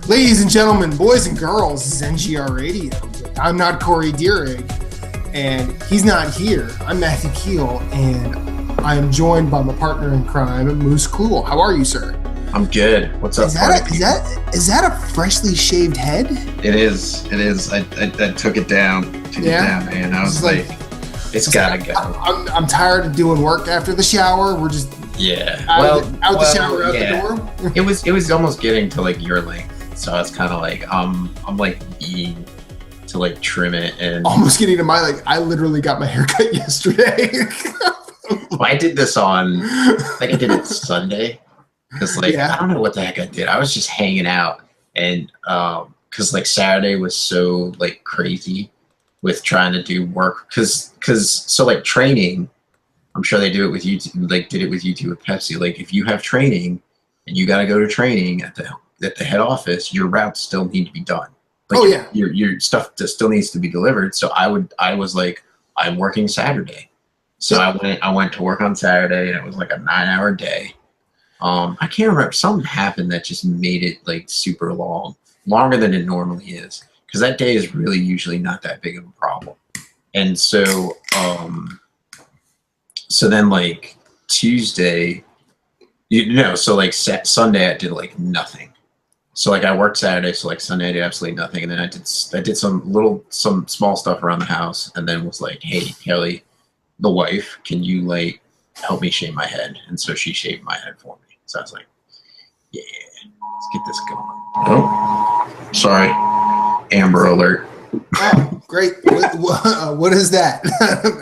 Ladies and gentlemen, boys and girls, this is NGR Radio. I'm not Corey Deering, and he's not here. I'm Matthew Keel, and I am joined by my partner in crime, Moose Cool. How are you, sir? I'm good. What's up, is that a freshly shaved head? It is. I took it down. Man. I was like it's gotta go. I'm tired of doing work after the shower. We're just out the shower, out the door. It was almost getting to like your length. So it's kind of like I'm like eating to like trim it and almost getting to my I literally got my haircut yesterday. I did this on I did it Sunday because I don't know what the heck I did. I was just hanging out and because Saturday was so crazy with trying to do work because training. I'm sure they do it with you. Did it with you too with Pepsi. If you have training and you got to go to training at the head office, your routes still need to be done. Your stuff still needs to be delivered. So I was I'm working Saturday. So I went to work on Saturday and it was a 9-hour day. I can't remember, something happened that just made it super long, longer than it normally is. Cause that day is really usually not that big of a problem. And so, so then Tuesday, Sunday I did nothing. So I worked Saturday, so Sunday I did absolutely nothing, and then I did some small stuff around the house, and then was hey Kelly, the wife, can you help me shave my head? And so she shaved my head for me. So I was yeah, let's get this going. Oh, sorry, Amber Alert. Oh, great. What is that?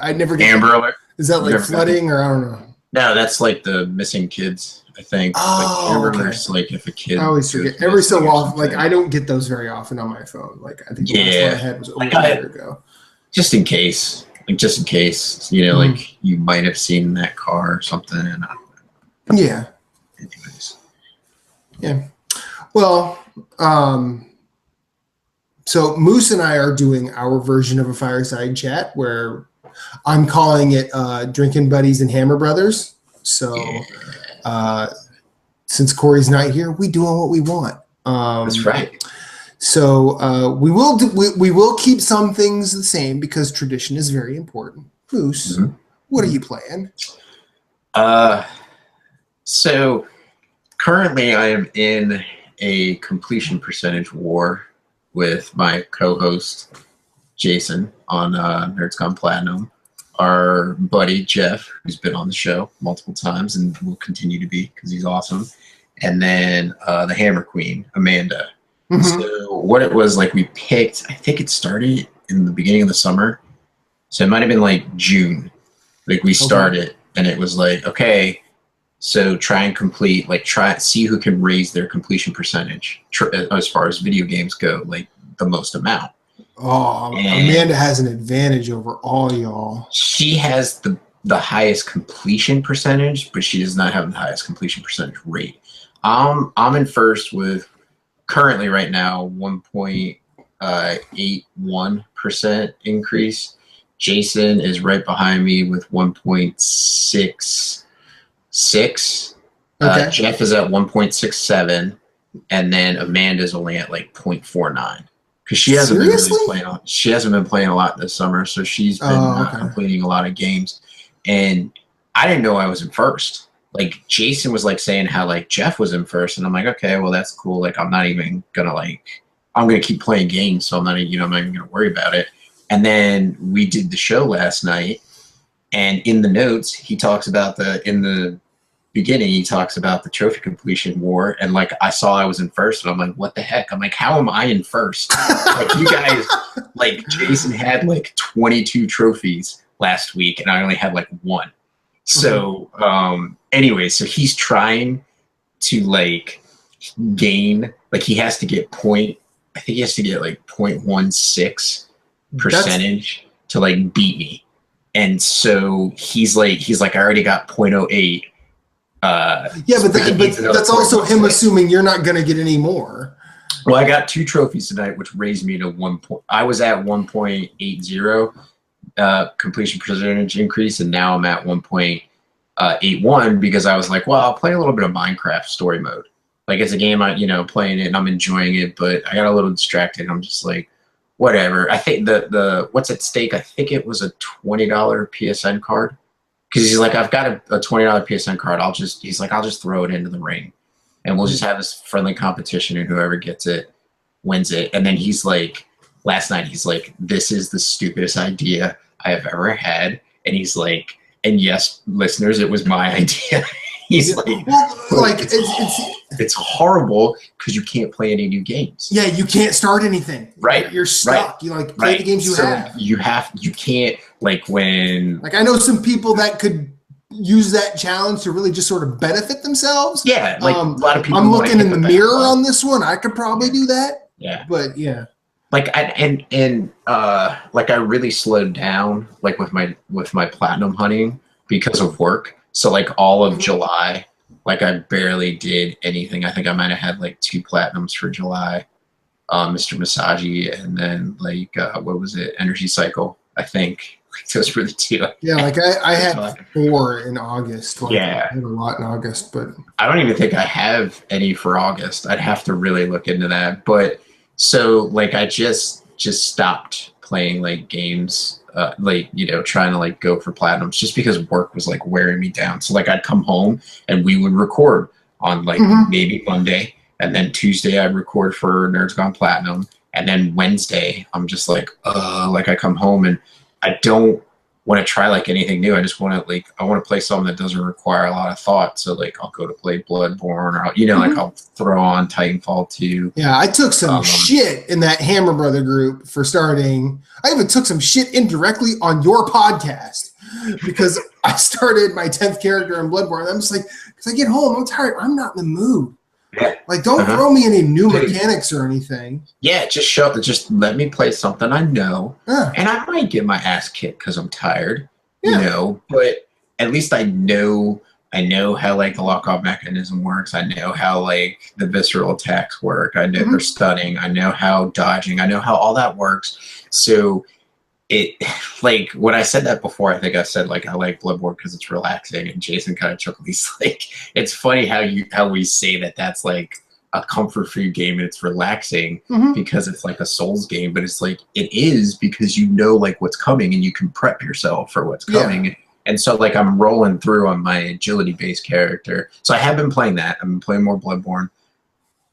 I never get Amber Alert. Is that flooding or I don't know? No, that's the missing kids. I think. If a kid. I always forget. Every so often, I don't get those very often on my phone. I think the last one I had was over a year ago. Just in case, you might have seen that car or something. And yeah. Anyways. Yeah. Well, so Moose and I are doing our version of a fireside chat where I'm calling it Drinking Buddies and Hammer Brothers. So. Yeah. Since Corey's not here, we doing what we want. That's right. So we will keep some things the same because tradition is very important. Moose, What are you playing? So currently I am in a completion percentage war with my co-host Jason on Nerds Gone Platinum. Our buddy Jeff, who's been on the show multiple times and will continue to be because he's awesome. And then the Hammer Queen, Amanda. Mm-hmm. So what it was we picked, I think it started in the beginning of the summer. So it might have been June. We started and it was okay, so try and complete, see who can raise their completion percentage as far as video games go, the most amount. Oh, and Amanda has an advantage over all y'all. She has the highest completion percentage, but she does not have the highest completion percentage rate. I'm in first with currently right now 1.81% increase. Jason is right behind me with 1.66. Okay. Jeff is at 1.67, and then Amanda's only at 0.49. Because she hasn't been playing a lot this summer, so she's been completing a lot of games. And I didn't know I was in first. Jason was saying how Jeff was in first, and I'm okay, well that's cool. I'm not even gonna I'm gonna keep playing games, so I'm not even gonna worry about it. And then we did the show last night, and in the notes he talks about in the beginning he talks about the trophy completion war, and I saw I was in first, and I'm what the heck? I'm how am I in first? You guys, Jason had 22 trophies last week, and I only had 1. So anyway, so he's trying to gain, he has to get I think he has to get 0.16 percentage to beat me, and so he's I already got 0.08. But that's also him assuming you're not going to get any more. Well, I got 2 trophies tonight, which raised me to 1 point. I was at 1.80 completion percentage increase, and now I'm at 1.81 because I was well, I'll play a little bit of Minecraft story mode. Like it's a game playing it and I'm enjoying it, but I got a little distracted. I'm just like, whatever. I think the what's at stake, I think it was a $20 PSN card. Because he's like, I've got a $20 PSN card. I'll just throw it into the ring, and we'll just have this friendly competition, and whoever gets it wins it. And then he's like, last night he's like, this is the stupidest idea I have ever had. And he's like, and yes, listeners, it was my idea. He's like, it's horrible because you can't play any new games. Yeah, you can't start anything. Right, you're stuck. You play the games you have. You can't when I know some people that could use that challenge to really just sort of benefit themselves. Yeah, a lot of people. I'm looking in the mirror on this one. I could probably do that. Yeah, but yeah. I really slowed down with my platinum hunting because of work. So all of July, I barely did anything. I think I might have had 2 platinums for July, Mr. Masagi, and then what was it, Energy Cycle. I think those were the 2. Yeah, I had 4 in August. Yeah, I had a lot in August, but I don't even think I have any for August. I'd have to really look into that. But so I just stopped playing games. Trying to go for platinums just because work was wearing me down. So I'd come home and we would record on maybe Monday, and then Tuesday I'd record for Nerds Gone Platinum, and then Wednesday I'm just I come home and I don't want to try anything new. I just want to I want to play something that doesn't require a lot of thought. So I'll go to play Bloodborne, or I'll throw on Titanfall 2. Yeah, I took some shit in that Hammer Brother group for starting. I even took some shit indirectly on your podcast because I started my 10th character in Bloodborne. I'm just because I get home, I'm tired. I'm not in the mood. Yeah. Don't throw me any new mechanics or anything. Yeah, just let me play something I know. And I might get my ass kicked because I'm tired, but at least I know how the lock-off mechanism works. I know how the visceral attacks work. I know they're stunning. I know how dodging. I know how all that works. So it when I said that before, I think I said I like Bloodborne because it's relaxing, and Jason kind of chuckled. He's it's funny how we say that's a comfort food game and it's relaxing because it's a Souls game, but it's it is because what's coming and you can prep yourself for what's coming. Yeah. And so I'm rolling through on my agility based character. So I have been playing that. I've been playing more Bloodborne.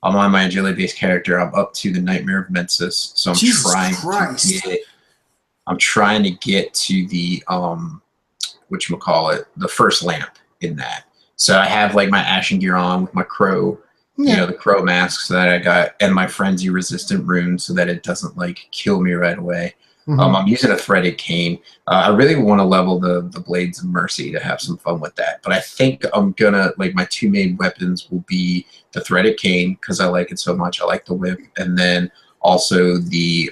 I'm on my agility based character. I'm up to the Nightmare of Mensis. So I'm trying to get to the the first lamp in that. So I have my Ashen gear on with my crow, the crow masks that I got, and my frenzy resistant rune so that it doesn't kill me right away. I'm using a threaded cane. I really want to level the blades of mercy to have some fun with that. But I think I'm gonna my 2 main weapons will be the threaded cane because I like it so much. I like the whip, and then also the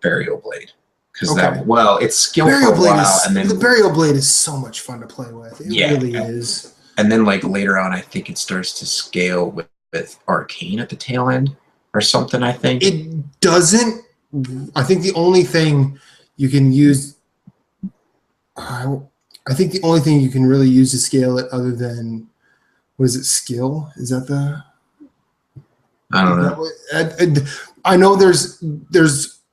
burial blade. Because it's skillful for a while, and then the burial blade is so much fun to play with. It really is. And then later on, I think it starts to scale with arcane at the tail end or something. I think it doesn't. I think the only thing you can use. I think the only thing you can really use to scale it, other than what is it? Skill? Is that the? I don't know. I know there's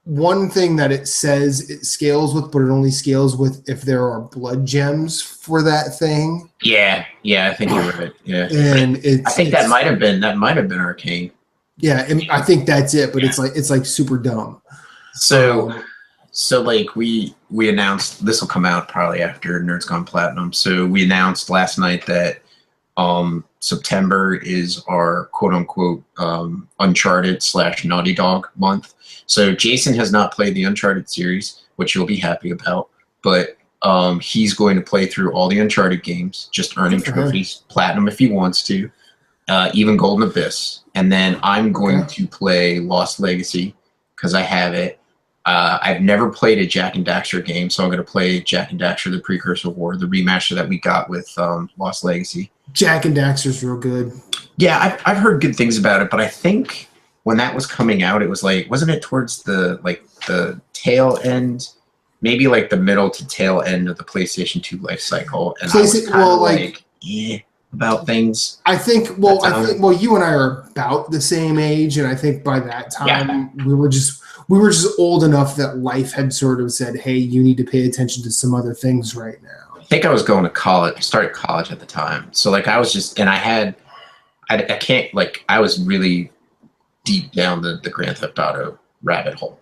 one thing that it says it scales with, but it only scales with if there are blood gems for that thing. Yeah, I think you're right. Yeah, and I think that might have been arcane. Yeah, I think that's it, but it's super dumb. So we announced this will come out probably after Nerds Gone Platinum. So we announced last night that September is our quote unquote Uncharted / Naughty Dog month. So Jason has not played the Uncharted series, which you'll be happy about, but he's going to play through all the Uncharted games, just earning trophies, platinum if he wants to, even Golden Abyss. And then I'm going to play Lost Legacy because I have it. I've never played a Jak and Daxter game, so I'm going to play Jak and Daxter: The Precursor War, the remaster that we got with Lost Legacy. Jak and Daxter's real good. Yeah, I've heard good things about it, but I think when that was coming out, it was wasn't it towards the tail end, maybe the middle to tail end of the PlayStation 2 life cycle? And I was yeah. about things. I think you and I are about the same age, and I think by that time we were just old enough that life had sort of said, "Hey, you need to pay attention to some other things right now." I think I was going to college, started college at the time. So like I was just, and I can't, like, I was really deep down the Grand Theft Auto rabbit hole.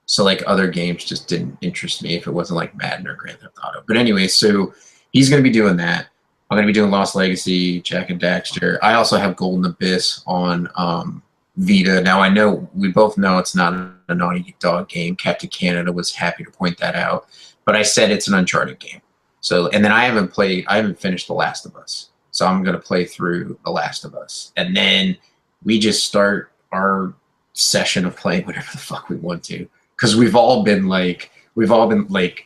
So like other games just didn't interest me if it wasn't like Madden or Grand Theft Auto. But anyway, so he's going to be doing that. I'm going to be doing Lost Legacy, Jack and Daxter. I also have Golden Abyss on Vita. Now I know, we both know it's not a Naughty Dog game. Captain Canada was happy to point that out. But I said it's an Uncharted game. So, and then I haven't finished The Last of Us. So I'm going to play through The Last of Us. And then we just start our session of playing whatever the fuck we want to. Because we've all been like,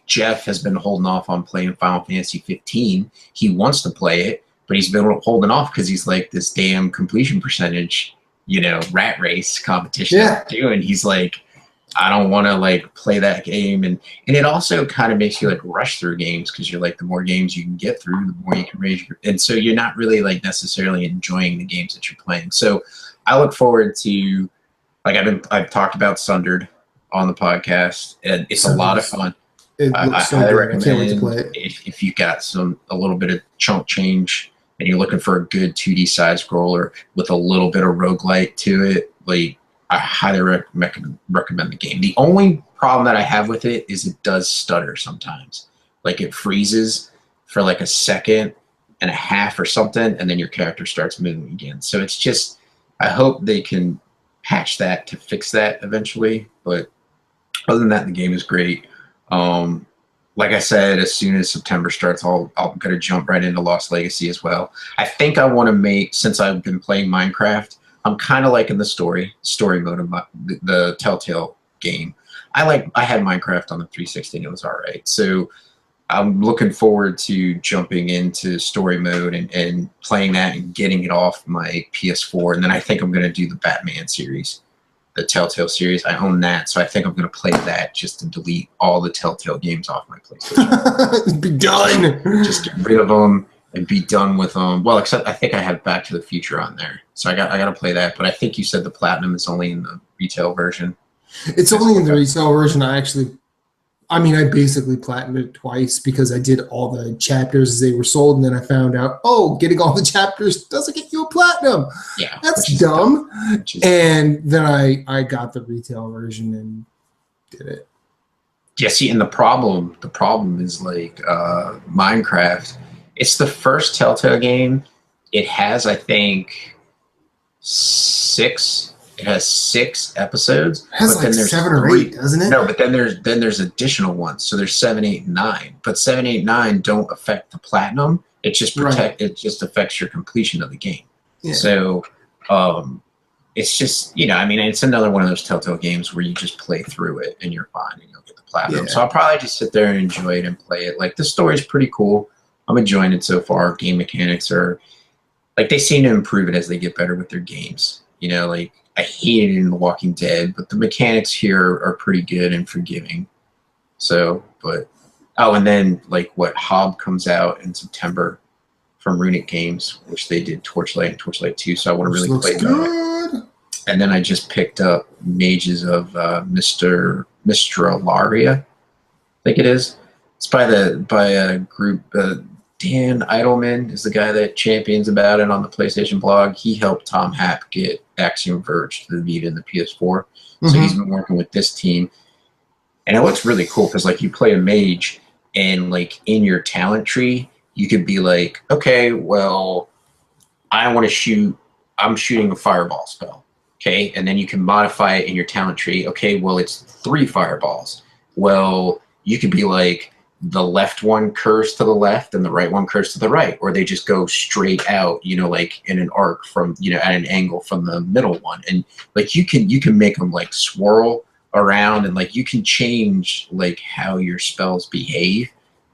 Jeff has been holding off on playing Final Fantasy 15. He wants to play it, but he's been holding off because he's like, this damn completion percentage, rat race competition. Yeah. And he's like, I don't want to like play that game. And it also kind of makes you like rush through games because you're like, the more games you can get through, the more you can raise your, and so you're not really like necessarily enjoying the games that you're playing. So I look forward to, like, I've talked about Sundered on the podcast, and it's a lot of fun. I highly recommend. I can't wait to play it. If you've got a little bit of chunk change and you're looking for a good 2D side scroller with a little bit of roguelite to it, like, I highly recommend the game. The only problem that I have with it is it does stutter sometimes. Like, it freezes for like a second and a half or something, and then your character starts moving again. So it's just, I hope they can patch that to fix that eventually. But other than that, the game is great. Like I said, as soon as September starts, I'm going to jump right into Lost Legacy as well. I think I want to make, since I've been playing Minecraft, I'm kind of liking the story mode of the Telltale game. I had Minecraft on the 360 and it was all right. So I'm looking forward to jumping into story mode and playing that and getting it off my PS4. And then I think I'm going to do the Batman series, the Telltale series. I own that, so I think I'm going to play that just to delete all the Telltale games off my PlayStation. Be done. Just get rid of them and be done with them. Well, except I think I have Back to the Future on there, so I got to play that. But I think you said the Platinum is only in the retail version. It's only in the retail version. I basically platinumed it twice because I did all the chapters as they were sold, and then I found out, getting all the chapters doesn't get you a platinum. Yeah, that's dumb. And then I got the retail version and did it. Yeah, see, and the problem is like Minecraft. It's the first Telltale game. It has, I think, 6 episodes. It has like 7 or 8, doesn't it? No, but then there's additional ones. So there's 7, 8, and 9. But 7, 8, 9 don't affect the platinum. It just it just affects your completion of the game. Yeah. So it's just, it's another one of those Telltale games where you just play through it and you're fine and you'll get the platinum. Yeah. So I'll probably just sit there and enjoy it and play it. Like, the story's pretty cool. I'm enjoying it so far. Game mechanics are, like, they seem to improve it as they get better with their games. Like, I hated it in The Walking Dead, but the mechanics here are pretty good and forgiving. So, but, and then, like, Hob comes out in September from Runic Games, which they did Torchlight and Torchlight 2, so I want to really play that. And then I just picked up Mages of Mystralaria, I think it is. It's by a group, Dan Eidelman is the guy that champions about it on the PlayStation blog. He helped Tom Happ get Axiom Verge to the Vita and the PS4. Mm-hmm. So he's been working with this team. And it looks really cool because, like, you play a mage and, like, in your talent tree, you could be like, okay, well, I'm shooting a fireball spell. Okay. And then you can modify it in your talent tree. Okay. Well, it's 3 fireballs. Well, you could be like, the left one curves to the left and the right one curves to the right, or they just go straight out, like in an arc from, at an angle from the middle one. And like, you can make them like swirl around, and like, you can change like how your spells behave.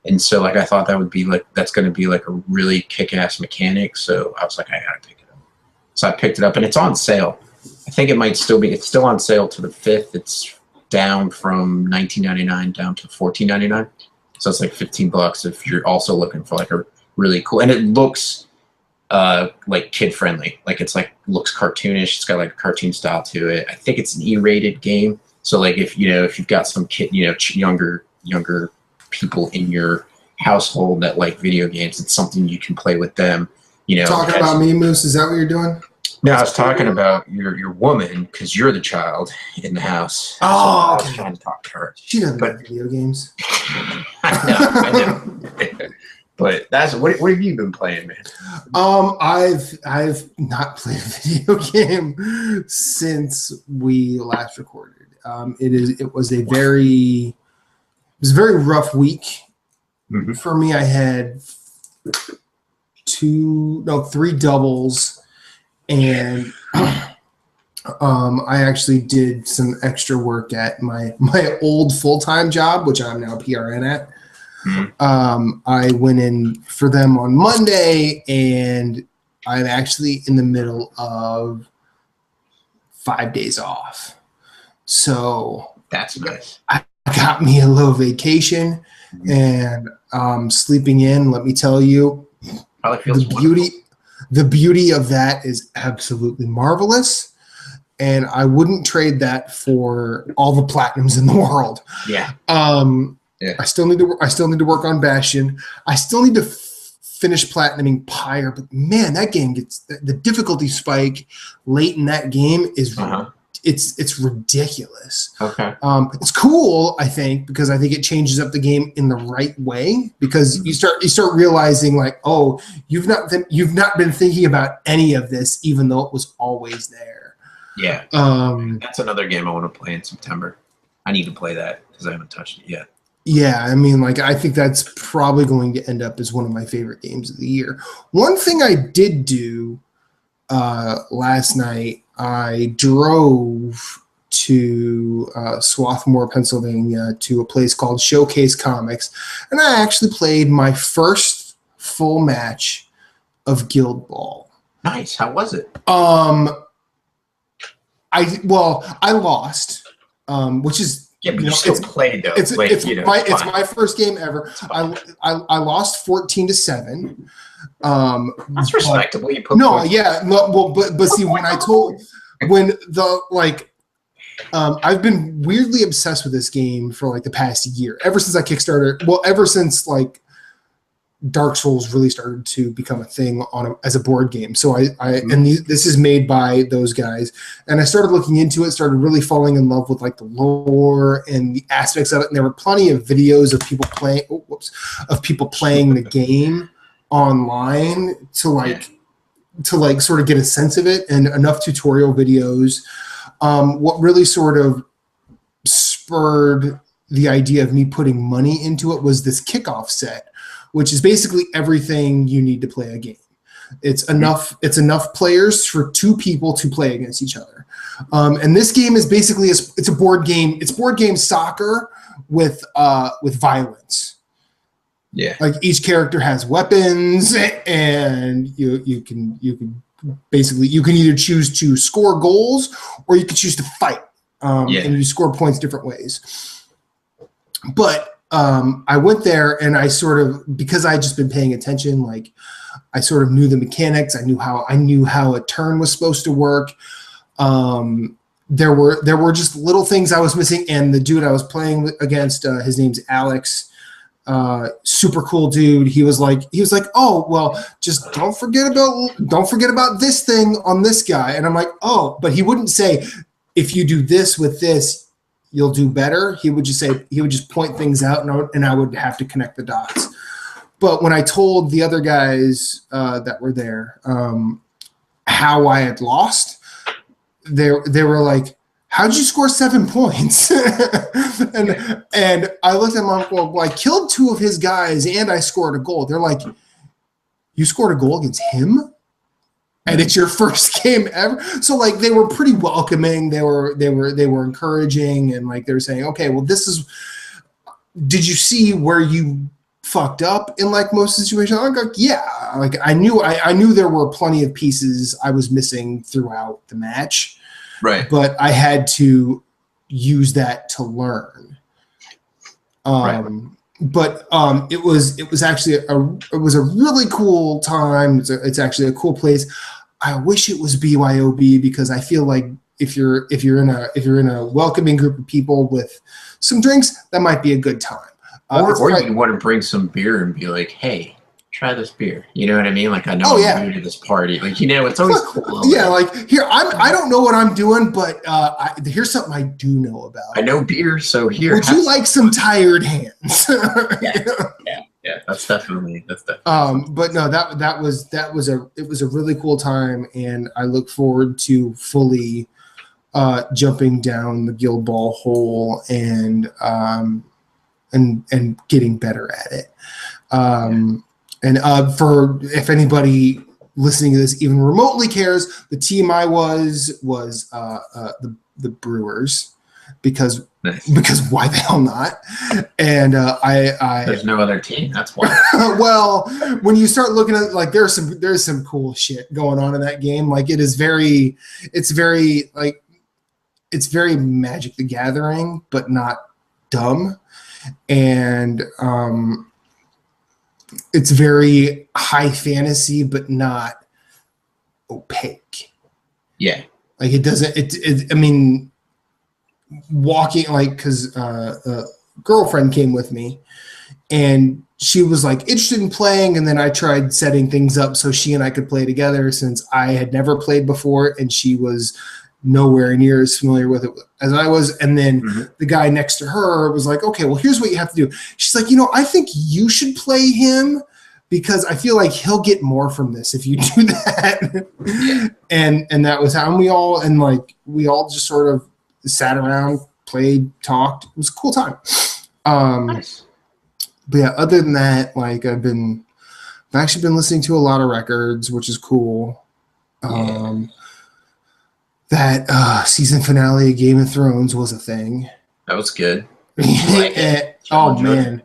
And so, like, I thought that's going to be like a really kick-ass mechanic. So I was like, I gotta pick it up. So I picked it up, and it's on sale. I think it's still on sale to the 5th. It's down from $19.99 down to $14.99. So it's like $15 if you're also looking for like a really cool, and it looks like kid friendly. Like it's like looks cartoonish. It's got like a cartoon style to it. I think it's an E-rated game. So like if you've got some kid, younger people in your household that like video games, it's something you can play with them. Talking about me, Moose. Is that what you're doing? No, I was talking about your woman because you're the child in the house. Oh, so I was trying to talk to her. She doesn't like video games. I know. But that's what have you been playing, man? I've not played a video game since we last recorded. It was a very rough week for me. I had 3 doubles, and I actually did some extra work at my old full-time job, which I'm now PRN at. I went in for them on Monday, and I'm actually in the middle of 5 days off. So that's nice. I got me a little vacation, and sleeping in. Let me tell you, the beauty of that is absolutely marvelous, and I wouldn't trade that for all the platinums in the world. Yeah. Yeah. I still need to work on Bastion. I still need to finish platinuming Pyre, but man, that game gets the difficulty spike late in that game is it's ridiculous. Okay. It's cool, I think, because I think it changes up the game in the right way, because you start realizing like, oh, you've not been thinking about any of this, even though it was always there. Yeah. That's another game I want to play in September. I need to play that because I haven't touched it yet. Yeah, I mean, like, I think that's probably going to end up as one of my favorite games of the year. One thing I did do last night, I drove to Swarthmore, Pennsylvania, to a place called Showcase Comics, and I actually played my first full match of Guild Ball. Nice. How was it? I lost, which is. Yeah, but you still played though. It's my first game ever. I lost 14-7. That's respectable. You put but see, I've been weirdly obsessed with this game for like the past year, ever since I Kickstarted. Well, ever since like Dark Souls really started to become a thing as a board game. So this is made by those guys, and I started looking into it, started really falling in love with like the lore and the aspects of it. And there were plenty of videos of people playing the game online to sort of get a sense of it, and enough tutorial videos. What really sort of spurred the idea of me putting money into it was this kickoff set, which is basically everything you need to play a game. It's enough players for 2 people to play against each other. And this game is basically it's a board game. It's board game soccer with violence. Yeah. Like each character has weapons, and you can basically either choose to score goals or you can choose to fight. And you score points different ways. But I went there, and I sort of, because I had just been paying attention, like I sort of knew the mechanics. I knew how a turn was supposed to work. There were just little things I was missing, and the dude I was playing against, his name's Alex. Super cool dude. He was like, oh, well, just don't forget about this thing on this guy. And I'm like, oh, but he wouldn't say, if you do this with this, you'll do better. He would just point things out, and I would have to connect the dots. But when I told the other guys that were there how I had lost, they were like, how'd you score 7 points? and I looked at them, well, I killed 2 of his guys and I scored a goal. They're like, you scored a goal against him? And it's your first game ever. So like they were pretty welcoming. They were encouraging, and like they were saying, okay, well, did you see where you fucked up in like most situations? I'm like, yeah. Like I knew there were plenty of pieces I was missing throughout the match. Right. But I had to use that to learn. Right. but it was actually a really cool time. It's actually a cool place. I wish it was BYOB because I feel like if you're in a welcoming group of people with some drinks, that might be a good time. Or you want to bring some beer and be like, hey, try this beer. You know what I mean? Like, I know I'm new to this party. Like, it's always cool. Yeah, like here, I don't know what I'm doing, but here's something I do know about. I know beer, so here. Would you like some tired hands? Yeah. That's definitely. But no, that was a really cool time, and I look forward to fully jumping down the guild ball hole and getting better at it. And for if anybody listening to this even remotely cares, the team I was the Brewers because why the hell not? And there's no other team. That's why. Well, when you start looking at like there's some cool shit going on in that game. Like it's very Magic the Gathering, but not dumb. And it's very high fantasy, but not opaque. Yeah. Like it doesn't, I mean, walking, like, because a girlfriend came with me and she was like interested in playing. And then I tried setting things up so she and I could play together since I had never played before and she was nowhere near as familiar with it as I was. And then the guy next to her was like, okay, well, here's what you have to do. She's like, I think you should play him because I feel like he'll get more from this if you do that. and that was how we all just sort of sat around, played, talked. It was a cool time. Nice. But yeah, other than that, like I've actually been listening to a lot of records, which is cool. That season finale of Game of Thrones was a thing. That was good. Like man.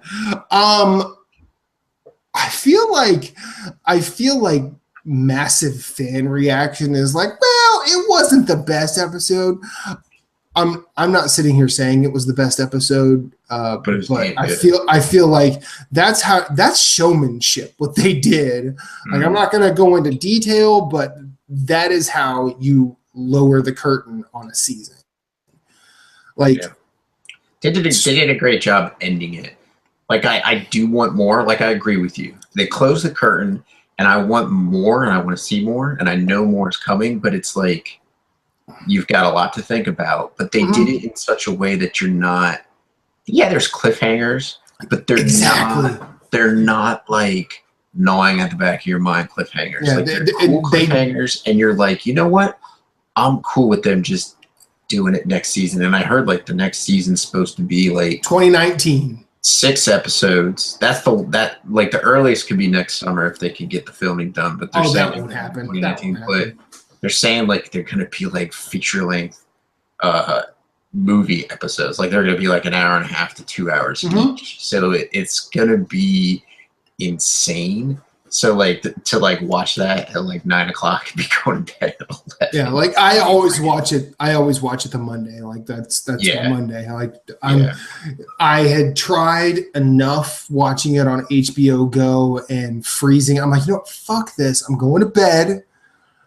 I feel like massive fan reaction is like, well, it wasn't the best episode. I'm not sitting here saying it was the best episode, but I feel like that's showmanship what they did. Like I'm not gonna go into detail, but that is how you lower the curtain on a season. Like they did a great job ending it. Like I do want more. Like I agree with you. They closed the curtain and I want more and I want to see more and I know more is coming, but it's like you've got a lot to think about. But they did it in such a way that you're not there's cliffhangers, but they're not like gnawing at the back of your mind cliffhangers. Yeah, like they're cool cliffhangers and you're like, you know what? I'm cool with them just doing it next season. And I heard like the next season's supposed to be like 2019. 6 episodes. The earliest could be next summer if they could get the filming done. But they're saying that won't happen. 2019. But they're saying like they're gonna be like feature length movie episodes. Like they're gonna be like an hour and a half to 2 hours each. So it's gonna be insane. So like to like watch that at like 9 o'clock and be going to bed at 11. Yeah, like I always watch it the Monday. Like that's the Monday. I had tried enough watching it on HBO Go and freezing. I'm like, fuck this. I'm going to bed.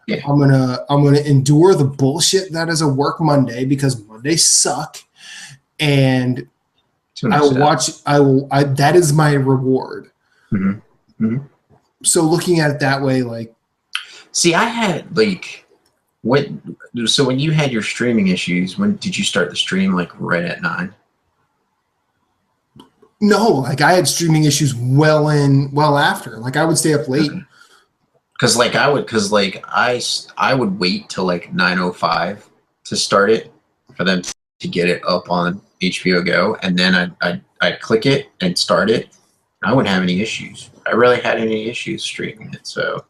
Yeah. I'm gonna endure the bullshit that is a work Monday because Mondays suck. And that is my reward. So looking at it that way, like, see, I had like, so when you had your streaming issues, when did you start the stream? Like right at 9? No, like I had streaming issues well after. Like I would stay up late. I would wait till like 9:05 to start it for them to get it up on HBO Go, and then I'd click it and start it. I wouldn't have any issues. I really had any issues streaming it, so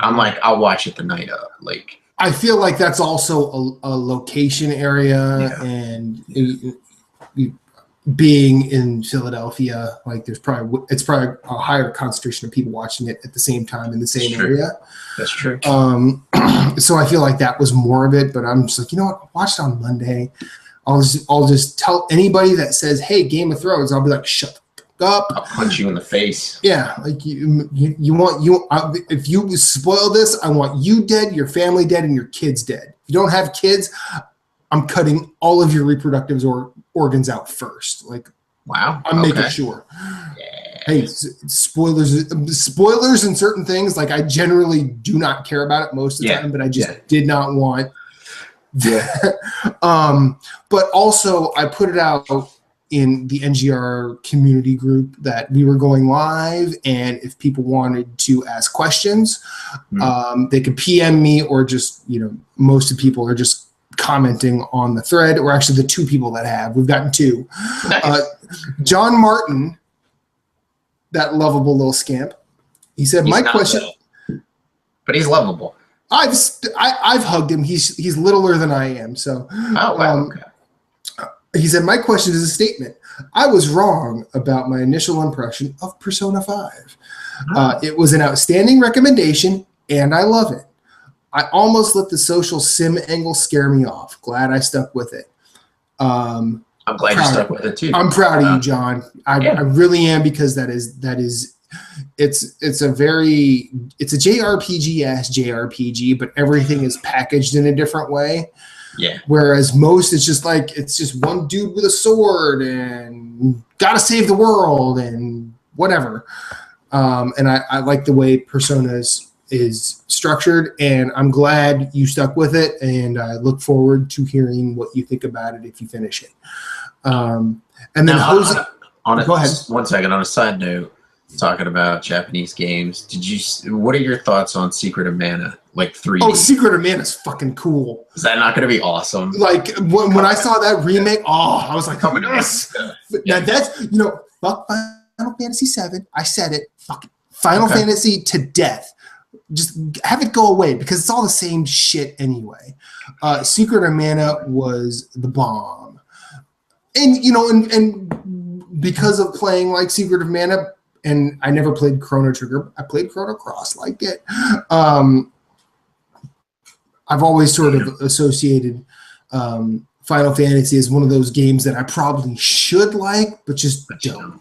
I'm like, I'll watch it the night of. Like, I feel like that's also a location area, and being in Philadelphia, like it's probably a higher concentration of people watching it at the same time in the same area. That's true. So I feel like that was more of it, but I'm just like, what? Watch it on Monday. I'll just tell anybody that says, "Hey, Game of Thrones," I'll be like, "Shut up." up. I'll punch you in the face. Yeah, like if you spoil this, I want you dead, your family dead, and your kids dead. If you don't have kids, I'm cutting all of your reproductive organs out first. Like, wow, I'm making sure. Yeah. Hey, spoilers in certain things. Like, I generally do not care about it most of the time, but I just did not want. But also, I put it out in the NGR community group that we were going live, and if people wanted to ask questions, they could PM me, or just, most of the people are just commenting on the thread, or actually the 2 people that have. We've gotten 2. Nice. John Martin, that lovable little scamp, he said, "My question," but he's lovable. I've hugged him. He's littler than I am, so. Oh wow. Okay. He said, "My question is a statement. I was wrong about my initial impression of Persona 5. It was an outstanding recommendation, and I love it. I almost let the social sim angle scare me off. Glad I stuck with it." I'm glad you stuck with it too. I'm proud of you, John. I really am, because it's a JRPG-ass JRPG, but everything is packaged in a different way. Yeah. Whereas most, it's just one dude with a sword and gotta save the world and whatever. And I like the way Persona is structured, and I'm glad you stuck with it, and I look forward to hearing what you think about it if you finish it. And then go ahead. 1 second. On a side note, talking about Japanese games, what are your thoughts on Secret of Mana, like 3D? Oh, Secret of Mana is fucking cool. Is that not going to be awesome? Like, when I saw that remake, I was like, yes. Now that's, fuck Final Fantasy 7. I said it. Fuck Final Fantasy to death. Just have it go away, because it's all the same shit anyway. Secret of Mana was the bomb. And, and because of playing like Secret of Mana, and I never played Chrono Trigger, I played Chrono Cross, like it. I've always sort of associated Final Fantasy as one of those games that I probably should like, but just don't.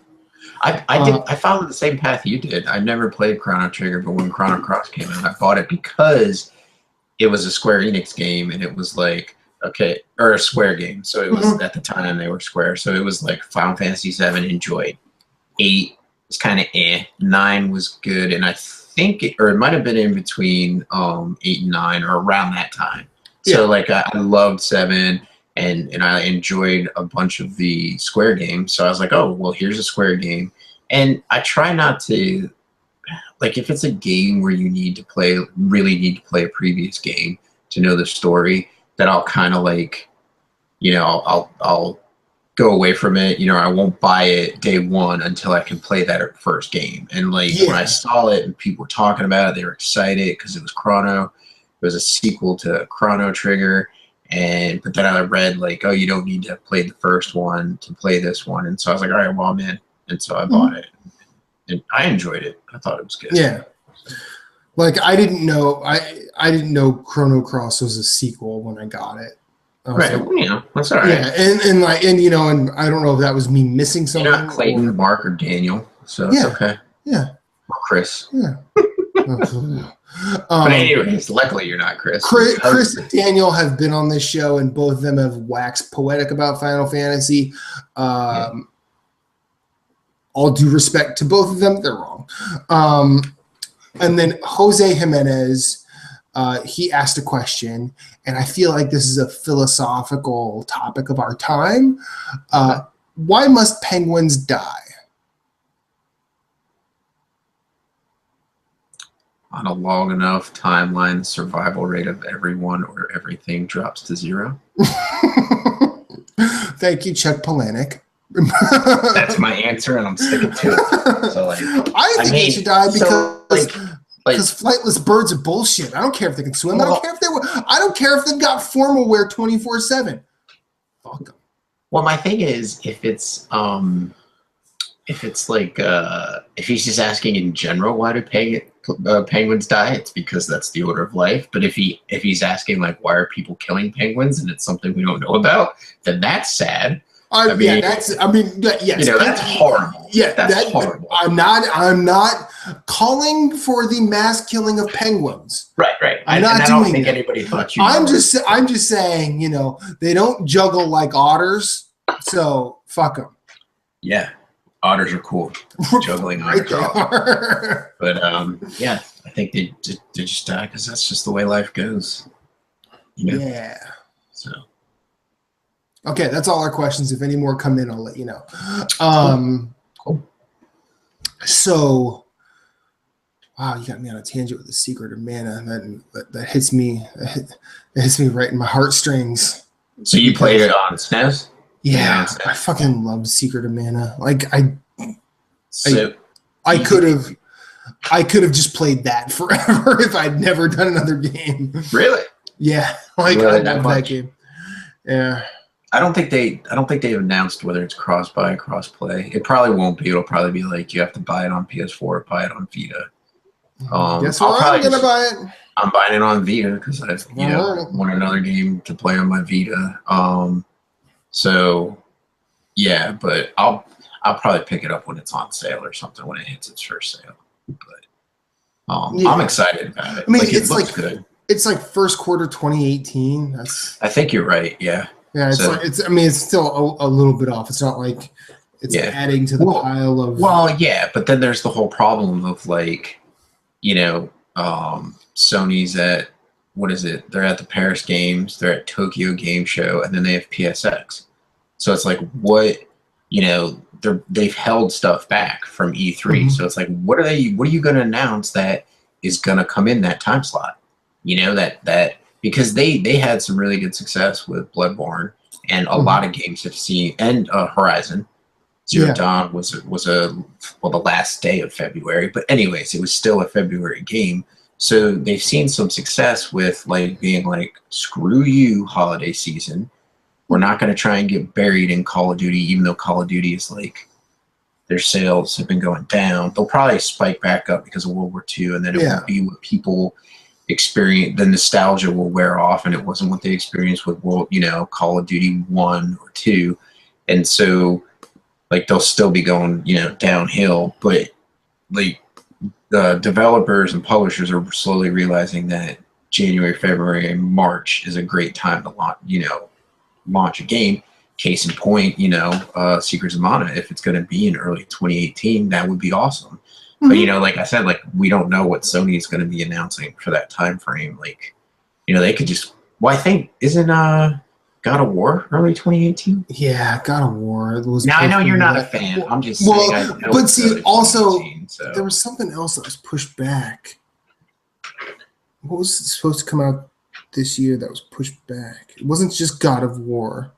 I followed the same path you did. I never played Chrono Trigger, but when Chrono Cross came out, I bought it because it was a Square Enix game, and it was like, or a Square game. So it was, at the time they were Square. So it was like Final Fantasy 7, enjoyed. 8 was kind of 9 was good, and I think it might have been in between 8 and 9, or around that time. So like I loved 7. And I enjoyed a bunch of the Square games. So I was like, oh, well, here's a Square game. And I try not to, like, if it's a game where you really need to play a previous game to know the story, then I'll kind of like, I'll go away from it. I won't buy it day 1 until I can play that first game. And like when I saw it and people were talking about it, they were excited because it was Chrono. It was a sequel to Chrono Trigger. But then I read like, oh, you don't need to play the first one to play this one. And so I was like, all right, well, I'm in. And so I bought it. And I enjoyed it. I thought it was good. Yeah. Like, I didn't know Chrono Cross was a sequel when I got it. Right. Like, that's all right. Yeah. And I don't know if that was me missing something. You're not Clayton, Mark, or Daniel. So it's okay. Yeah. Or Chris. Yeah. But anyways, luckily you're not Chris. Chris and Daniel have been on this show, and both of them have waxed poetic about Final Fantasy. All due respect to both of them, they're wrong. And then Jose Jimenez, he asked a question, and I feel like this is a philosophical topic of our time. Why must penguins die? On a long enough timeline, the survival rate of everyone or everything drops to 0. Thank you, Chuck Palahniuk. That's my answer, and I'm sticking to it. So, like, I think they should die because flightless birds are bullshit. I don't care if they can swim. I don't care if they've got formal wear 24/7. Fuck them. Well, my thing is, if he's just asking in general, why do penguins die? It's because that's the order of life. But if he's asking like, why are people killing penguins, and it's something we don't know about, then that's sad. Yes. That's horrible. Yeah, that's horrible. I'm not calling for the mass killing of penguins. Right. I'm not and I doing don't think that. anybody thought you. I'm just saying, they don't juggle like otters, so fuck them. Yeah, otters are cool. Juggling otters are. But yeah, I think they just die because that's just the way life goes. Yeah. So. Okay, that's all our questions. If any more come in, I'll let you know. Cool. So, wow, you got me on a tangent with the secret of mana. That hits me. That hits me right in my heartstrings. So you played it on SNES? Yeah, I fucking love Secret of Mana. Like I could have just played that forever if I'd never done another game. Really? Yeah, like I love that game. Yeah. I don't think they've announced whether it's cross-buy, cross-play. It probably won't be. It'll probably be like you have to buy it on PS4 or buy it on Vita. Guess what? I'm gonna buy it. I'm buying it on Vita because I want another game to play on my Vita. So yeah, but I'll probably pick it up when it's on sale or something when it hits its first sale. But I'm excited about it. I mean, it looks good. It's like first quarter 2018. I think you're right. Yeah. Yeah, it's still a little bit off. It's not like it's adding to the pile of. Well, yeah, but then there's the whole problem of like, Sony's at what is it? They're at the Paris Games, they're at Tokyo Game Show, and then they have PSX. So it's like they've held stuff back from E3. Mm-hmm. So it's like what are you going to announce that is going to come in that time slot? That because they had some really good success with Bloodborne, and a lot of games have seen, and Horizon Zero Dawn was the last day of February, but anyways, it was still a February game. So they've seen some success with like being like, screw you, holiday season. We're not going to try and get buried in Call of Duty, even though Call of Duty is like, their sales have been going down. They'll probably spike back up because of World War II, and then it won't be what people experience. The nostalgia will wear off, and it wasn't what they experienced with Call of Duty 1 or 2. And so like they'll still be going, downhill, but like the developers and publishers are slowly realizing that January, February, and March is a great time to launch a game. Case in point, Secrets of Mana, if it's going to be in early 2018, that would be awesome. Mm-hmm. But like I said, like we don't know what Sony is going to be announcing for that time frame. Like, they could just. Well, I think isn't God of War early 2018? Yeah, God of War. It was. Now I know you're not a fan. I'm just saying. But see, also there was something else that was pushed back. What was supposed to come out this year that was pushed back? It wasn't just God of War.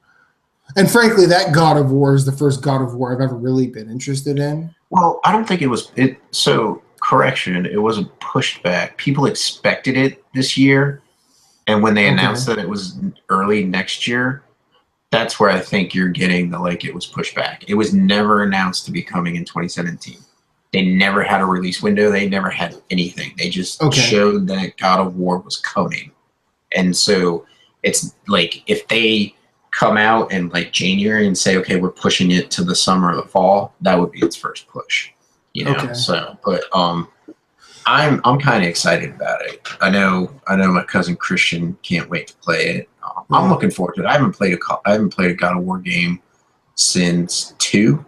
And frankly, that God of War is the first God of War I've ever really been interested in. Well, I don't think it was. So, correction, it wasn't pushed back. People expected it this year. And when they announced that it was early next year, that's where I think you're getting it was pushed back. It was never announced to be coming in 2017. They never had a release window. They never had anything. They just showed that God of War was coming. And so it's like if they come out in like January and say, okay, we're pushing it to the summer or the fall, that would be its first push. So but I'm kind of excited about it. I know my cousin Christian can't wait to play it. I'm looking forward to it. I haven't played a God of War game since 2.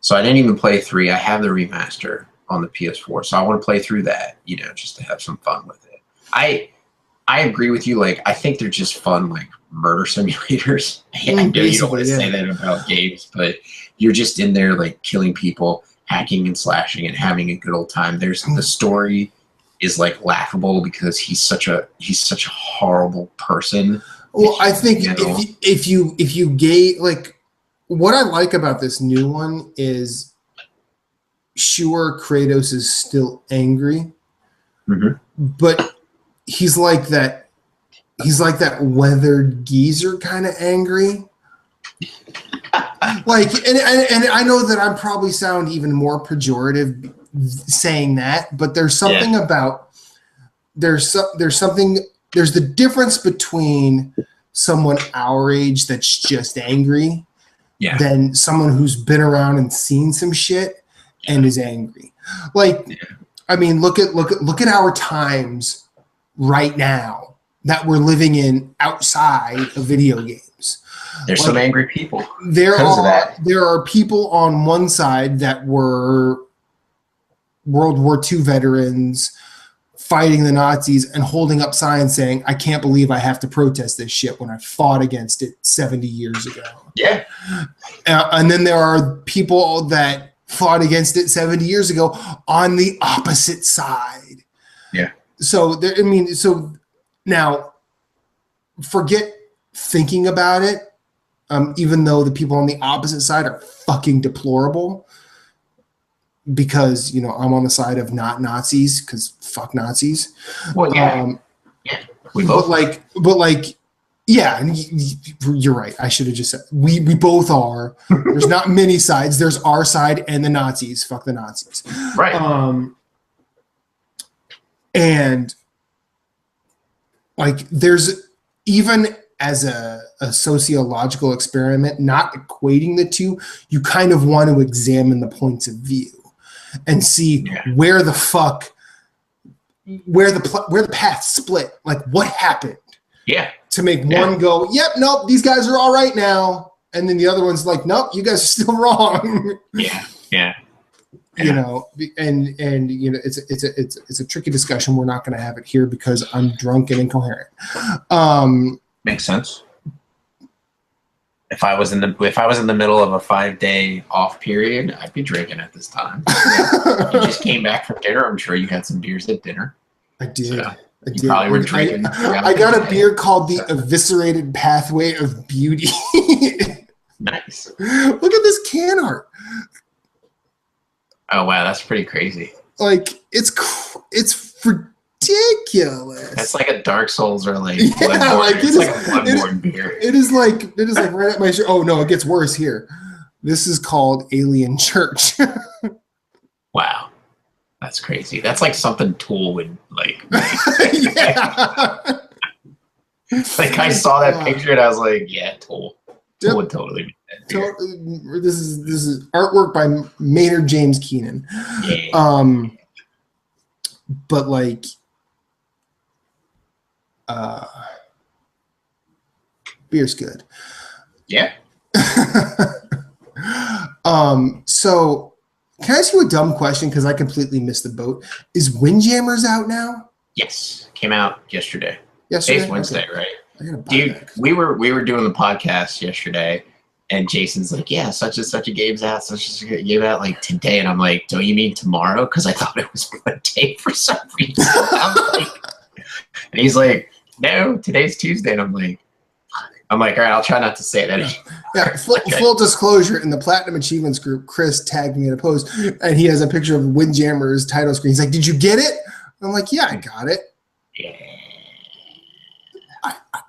So I didn't even play 3. I have the remaster on the PS4. So I want to play through that, just to have some fun with it. I agree with you. Like, I think they're just fun, like murder simulators. I know you don't want to say that about games, but you're just in there like killing people, hacking and slashing, and having a good old time. The story is like laughable because he's such a horrible person. Well, I think if you gave like what I like about this new one is, sure, Kratos is still angry, but he's like that weathered geezer kind of angry. Like, and I know that I'm probably sound even more pejorative saying that, but there's something about there's the difference between someone our age that's just angry than someone who's been around and seen some shit and is angry. Like, I mean, look at our times right now that we're living in outside of video games. There's some angry people. There are people on one side that were World War II veterans fighting the Nazis and holding up signs saying, I can't believe I have to protest this shit when I fought against it 70 years ago. Yeah. And then there are people that fought against it 70 years ago on the opposite side. Yeah. So, so now forget thinking about it, even though the people on the opposite side are fucking deplorable. Because, I'm on the side of not Nazis, because fuck Nazis. Well, yeah. We both. Yeah, and you're right. I should have just said, we both are. There's not many sides. There's our side and the Nazis. Fuck the Nazis. Right. And, there's, even as a sociological experiment, not equating the two, you kind of want to examine the points of view and see where the path split. Like, what happened? Yeah. To make one go, yep, nope, these guys are all right now, and then the other one's like, nope, you guys are still wrong. Yeah. And it's a tricky discussion. We're not going to have it here because I'm drunk and incoherent. Makes sense. If I was in the middle of a 5-day off period, I'd be drinking at this time. You just came back from dinner. I'm sure you had some beers at dinner. I did. So you probably were drinking. I got a beer called the Eviscerated Pathway of Beauty. Nice. Look at this can art. Oh wow, that's pretty crazy. Like, it's ridiculous. That's like a Dark Souls or like Bloodborne. It's like a Bloodborne beer. It is like right at my shirt. Oh no, it gets worse here. This is called Alien Church. Wow. That's crazy. That's like something Tool would like. Yeah. Like, I saw that picture and I was like, yeah, Tool. Tool would totally be that beer. This is artwork by Maynard James Keenan. Yeah. But like, beer's good. Yeah. So can I ask you a dumb question? Because I completely missed the boat. Is Windjammers out now? Yes. Came out yesterday. Yesterday? Today's Wednesday, okay. right? I gotta buy Dude, that. we were doing the podcast yesterday, and Jason's like, yeah, such and such a game's out, such and such a game out, like today. And I'm like, don't you mean tomorrow? Because I thought it was Monday for some reason. And he's like, no, today's Tuesday. And I'm like, all right, I'll try not to say that anymore. Yeah, full disclosure, in the Platinum Achievements group, Chris tagged me in a post, and he has a picture of Windjammer's title screen. He's like, did you get it? I'm like, yeah, I got it. Yeah.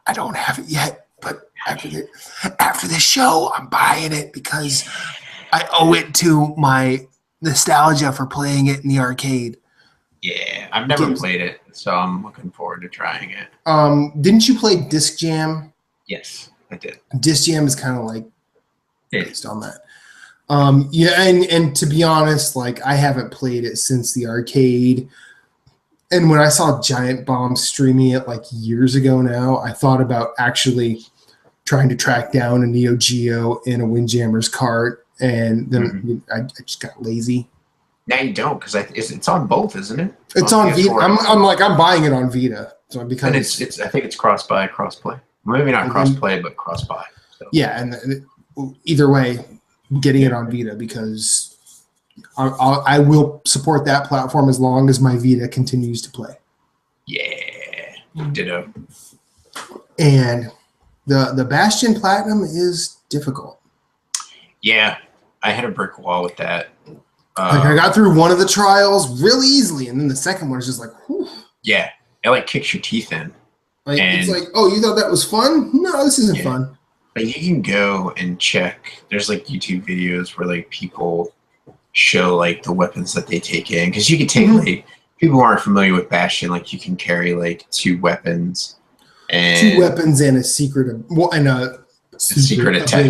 I don't have it yet, but after the show, I'm buying it because I owe it to my nostalgia for playing it in the arcade. Yeah, I've never played it, so I'm looking forward to trying it. Didn't you play Disc Jam? Yes, I did. Disc Jam is kind of like based on that. Yeah, and to be honest, like, I haven't played it since the arcade. And when I saw Giant Bomb streaming it like years ago now, I thought about actually trying to track down a Neo Geo in a Windjammer's cart, and then I just got lazy. Now you don't, because it's on both, isn't it? It's on Vita. I'm buying it on Vita. So and it's I think it's cross-buy, cross-play. Maybe not cross-play, but cross-buy. So. Yeah, and either way, getting it on Vita because I will support that platform as long as my Vita continues to play. Yeah, ditto. And the Bastion Platinum is difficult. Yeah, I hit a brick wall with that. Like, I got through one of the trials really easily, and then the second one is just like, whew. Yeah, it like kicks your teeth in. Like, it's like, oh, you thought that was fun? No, this isn't fun. But you can go and check. There's like YouTube videos where like people show like the weapons that they take in, because you can take like, people who aren't familiar with Bastion, like you can carry like 2 weapons and a secret, and secret attack.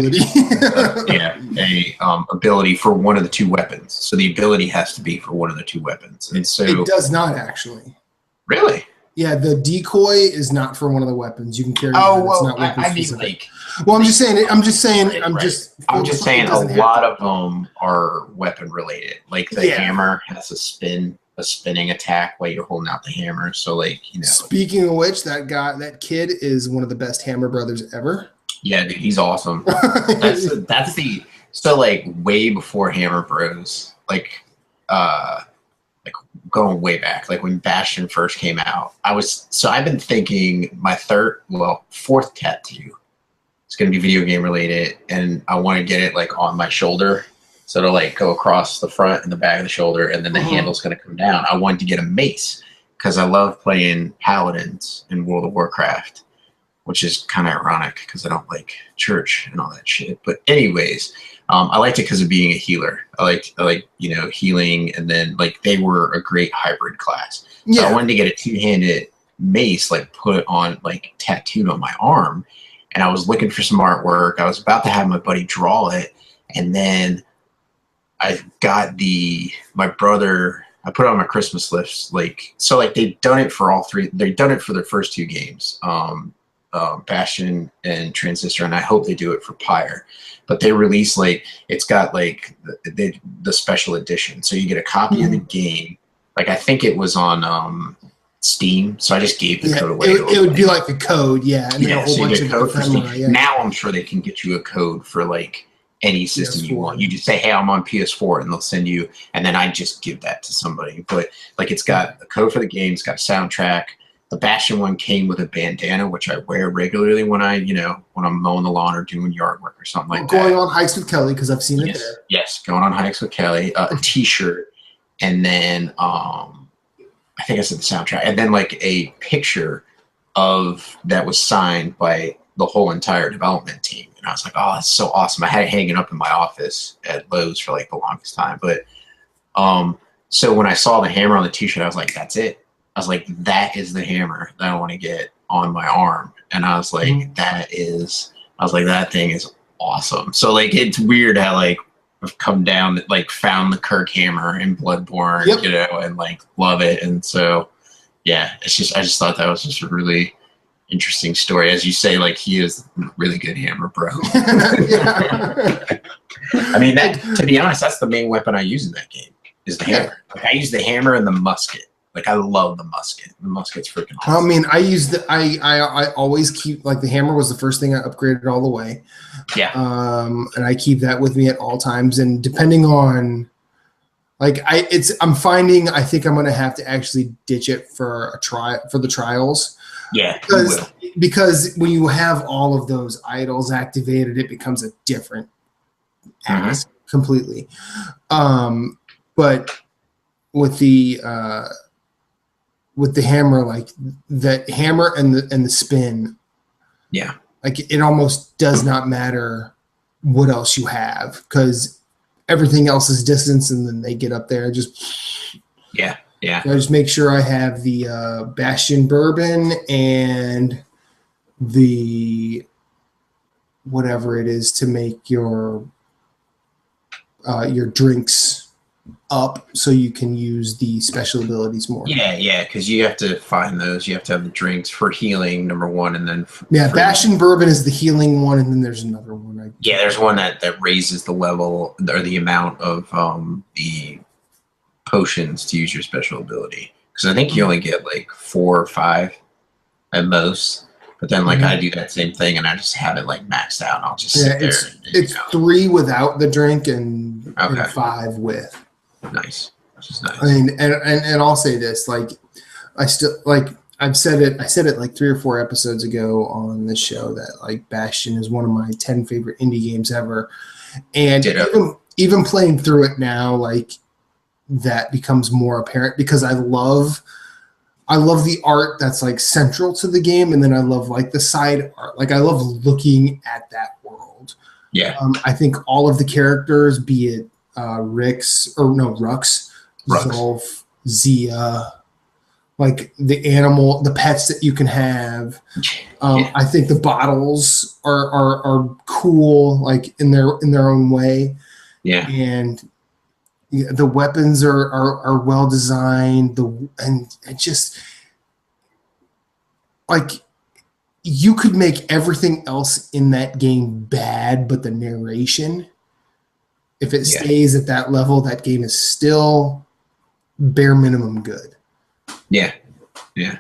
Ability for one of the two weapons. So the ability has to be for one of the two weapons. And so it does not actually. Really? Yeah, the decoy is not for one of the weapons. You can carry. Oh well, I mean, like. Well, I'm just saying. I'm just saying a lot of them are weapon related. Like the hammer has a spinning attack while you're holding out the hammer. So like, Speaking of which, that kid is one of the best Hammer brothers ever. Yeah, dude, he's awesome. So like way before Hammer Bros, like going way back, like when Bastion first came out, I've been thinking my fourth tattoo is going to be video game related, and I want to get it like on my shoulder. So it'll like go across the front and the back of the shoulder, and then the handle's going to come down. I wanted to get a mace because I love playing paladins in World of Warcraft, which is kind of ironic because I don't like church and all that shit. But anyways, I liked it because of being a healer. I like healing, and then like they were a great hybrid class. So I wanted to get a two-handed mace like put on like tattooed on my arm, and I was looking for some artwork. I was about to have my buddy draw it, and then I got my brother. I put it on my Christmas list. They've done it for all three. They've done it for their first two games. Bastion and Transistor, and I hope they do it for Pyre. But they release it's got the special edition, so you get a copy of the game. Like I think it was on Steam, so I just gave the code away. It would be like a code, and then a whole bunch of code for Steam. Now I'm sure they can get you a code for like any system you want. You just say, "Hey, I'm on PS4," and they'll send you, and then I just give that to somebody. But like it's got a code for the game, it's got a soundtrack. The Bastion one came with a bandana, which I wear regularly when when I'm mowing the lawn or doing yard work or something like that. Going on hikes with Kelly, because I've seen it there. Yes, going on hikes with Kelly. A T-shirt, and then I think I said the soundtrack, and then like a picture that was signed by the whole entire development team. And I was like, oh, that's so awesome. I had it hanging up in my office at Lowe's for like the longest time. But so when I saw the hammer on the T-shirt, I was like, that's it. I was like, that is the hammer that I want to get on my arm. And I was like, that thing is awesome. So like, it's weird how like I've come down, like found the Kirk hammer in Bloodborne, and like love it. And so, yeah, I just thought that was just a really interesting story. As you say, like he is a really good hammer bro. I mean, to be honest, that's the main weapon I use in that game is the hammer. Like I use the hammer and the musket. Like I love the musket. The musket's freaking awesome. I mean, I always keep the hammer was the first thing I upgraded all the way. Yeah. And I keep that with me at all times. And depending on I'm finding I think I'm gonna have to actually ditch it for the trials. Yeah. Because when you have all of those idols activated, it becomes a different ass completely. But with the hammer, like that hammer and the spin, like it almost does not matter what else you have because everything else is distance, and then they get up there just so I just make sure I have the Bastion bourbon and the whatever it is to make your drinks up so you can use the special abilities more. Yeah, because you have to find those. You have to have the drinks for healing, number one, and then Bastion bourbon is the healing one, and then there's another one. There's one that raises the level or the amount of the potions to use your special ability. Because I think you only get like 4 or 5 at most. But then I do that same thing and I just have it like maxed out. And I'll just sit there. It's 3 without the drink and 5 with. Nice. Which is nice. I mean, and I'll say this, I said it like 3 or 4 episodes ago on this show that Bastion is one of my 10 favorite indie games ever. And even playing through it now, that becomes more apparent because I love the art that's central to the game, and then I love the side art. I love looking at that world. Yeah. I think all of the characters, be it Rux, Zolf, Zia, like the pets that you can have. I think the bottles are cool, like in their own way. Yeah. And the weapons are well designed. And it just like you could make everything else in that game bad, but the narration, if it stays at that level, that game is still bare minimum good. Yeah. Yeah.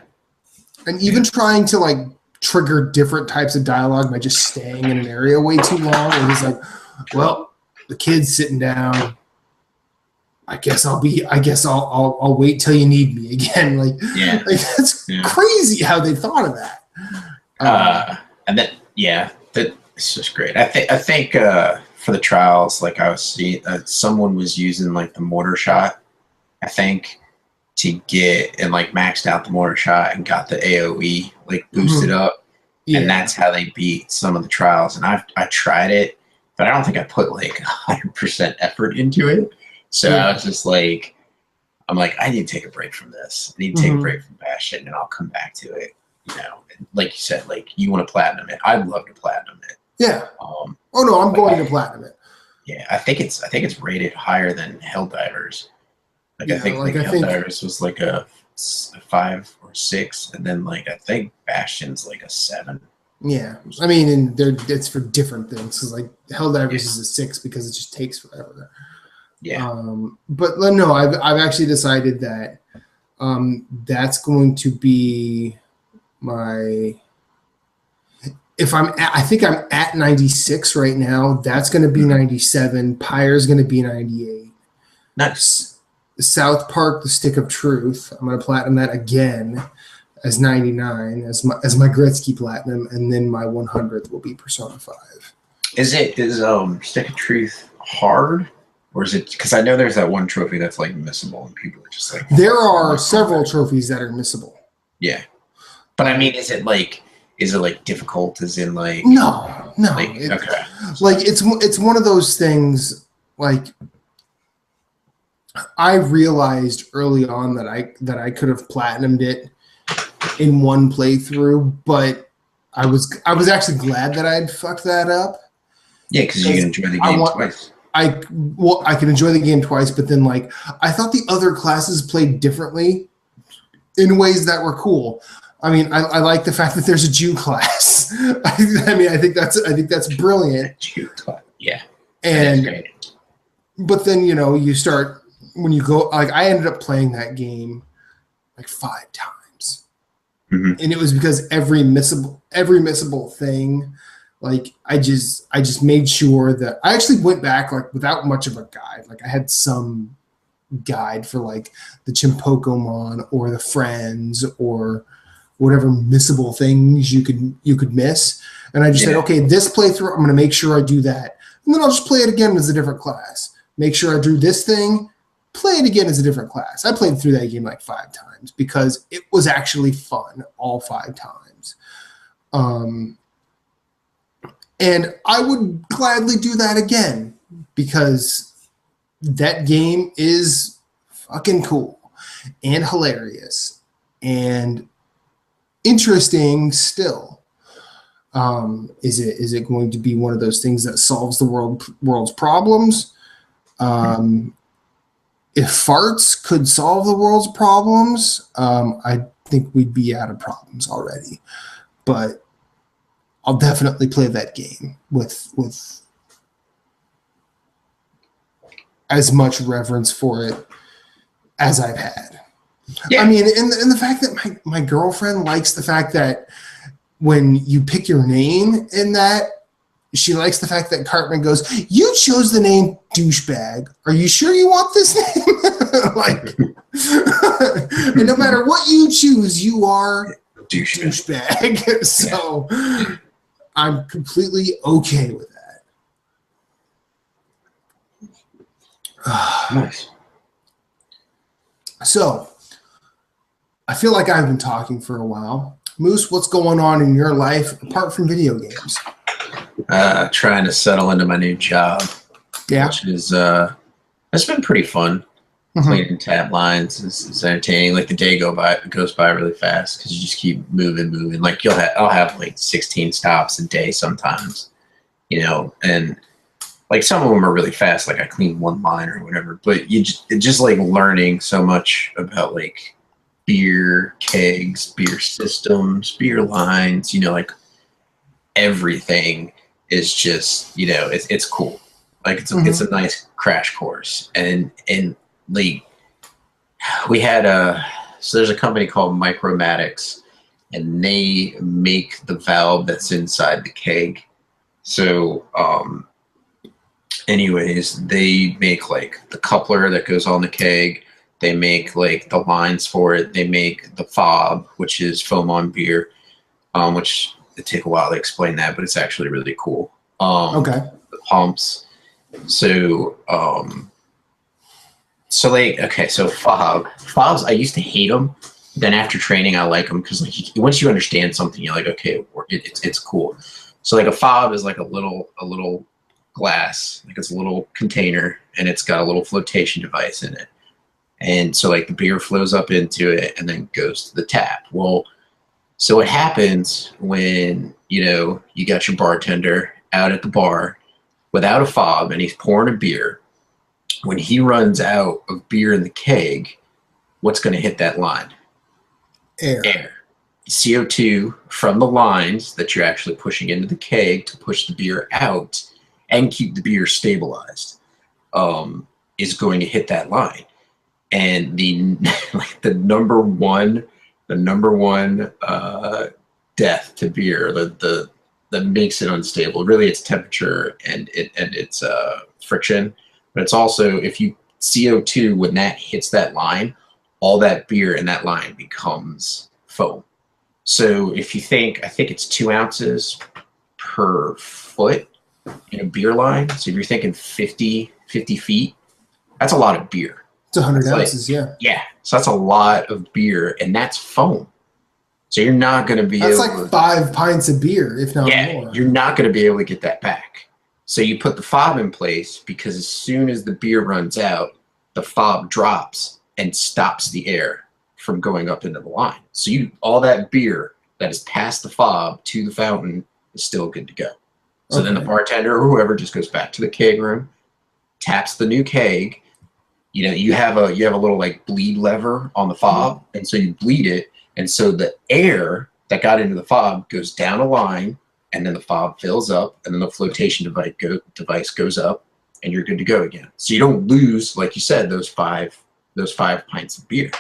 And even trying to like trigger different types of dialogue by just staying in an area way too long, and he's like, well, the kid's sitting down. I guess I'll wait till you need me again. Like that's crazy how they thought of that. And then it's just great. I think for the trials, like I was seeing, someone was using like the mortar shot, I think, to get and like maxed out the mortar shot and got the AOE like boosted up, and that's how they beat some of the trials. And I tried it, but I don't think I put like 100% effort into it. So I was just like, I'm like, I need to take a break from this. I need to take a break from Bastion, and I'll come back to it. You know, and like you said, like you want to platinum it. I'd love to platinum it. Yeah. Oh no, I'm going to platinum it. Yeah, I think it's rated higher than Helldivers. Like I think Helldivers was like a 5 or 6, and then like I think Bastion's like a 7. Yeah, I mean, and it's for different things. Because like Helldivers is a 6 because it just takes forever. Yeah. But no, I've actually decided that that's going to be my. I think I'm at 96 right now. That's going to be 97. Pyre's going to be 98. Nice. South Park: The Stick of Truth, I'm going to platinum that again as 99 as my Gretzky platinum, and then my 100th will be Persona 5. Is Stick of Truth hard, or is it? Because I know there's that one trophy that's like missable, and people are just like. There are several trophies that are missable. Yeah, but I mean, is it like difficult? As in like no. Like, okay. Like it's one of those things. Like I realized early on that I could have platinumed it in one playthrough, but I was actually glad that I had fucked that up. Yeah, because you can enjoy the game twice. I can enjoy the game twice, but then like I thought the other classes played differently in ways that were cool. I mean, I like the fact that there's a Jew class. I think that's brilliant. Jew class, yeah. And but then you start when you go like I ended up playing that game like 5 times, and it was because every missable thing. Like I just made sure that I actually went back like without much of a guide. Like I had some guide for like the Chimpokomon or the Friends or whatever missable things you could miss. And I just said, okay, this playthrough, I'm going to make sure I do that. And then I'll just play it again as a different class. Make sure I do this thing, play it again as a different class. I played through that game like 5 times because it was actually fun all 5 times. And I would gladly do that again because that game is fucking cool and hilarious and interesting still. Is it going to be one of those things that solves the world's problems? If farts could solve the world's problems, I think we'd be out of problems already. But I'll definitely play that game with as much reverence for it as I've had. Yeah. I mean, and the fact that my girlfriend likes the fact that when you pick your name in that, she likes the fact that Cartman goes, "You chose the name douchebag. Are you sure you want this name?" Like, and no matter what you choose, you are douchebag. So I'm completely okay with that. Nice. So I feel like I've been talking for a while. Moose, what's going on in your life apart from video games? Trying to settle into my new job. Yeah. Which is it's been pretty fun. cleaning tap lines is entertaining. Like the day goes by really fast because you just keep moving. Like I'll have like 16 stops a day sometimes, and like some of them are really fast. Like I clean one line or whatever, but it's just like learning so much about like beer kegs, beer systems, beer lines, like everything is just, it's cool. Like it's a nice crash course. And like we had so there's a company called Micromatics, and they make the valve that's inside the keg. So anyways, they make like the coupler that goes on the keg. They make like the lines for it. They make the fob, which is foam on beer, which it take a while to explain that, but it's actually really cool. Okay. The pumps. So so fobs, I used to hate them. Then after training, I like them because like once you understand something, you're like, okay, it's cool. So like a fob is like a little glass, like it's a little container, and it's got a little flotation device in it. And so like the beer flows up into it and then goes to the tap. Well, so what happens when, you got your bartender out at the bar without a fob and he's pouring a beer, when he runs out of beer in the keg, what's going to hit that line? Air. CO2 from the lines that you're actually pushing into the keg to push the beer out and keep the beer stabilized is going to hit that line. And the number one death to beer that makes it unstable, really, it's temperature and it's friction, but it's also if you CO2 when that hits that line, all that beer in that line becomes foam. So if you think, I think it's 2 ounces per foot in a beer line. So if you're thinking 50 feet, that's a lot of beer. It's 100 ounces, yeah. Yeah, so that's a lot of beer, and that's foam. So you're not going to be able to... That's like 5 pints of beer, if not more. Yeah, you're not going to be able to get that back. So you put the fob in place because as soon as the beer runs out, the fob drops and stops the air from going up into the line. So all that beer that is past the fob to the fountain is still good to go. So then the bartender or whoever just goes back to the keg room, taps the new keg. You have a little like bleed lever on the fob, and so you bleed it, and so the air that got into the fob goes down a line, and then the fob fills up, and then the flotation device goes up, and you're good to go again. So you don't lose, like you said, those five pints of beer.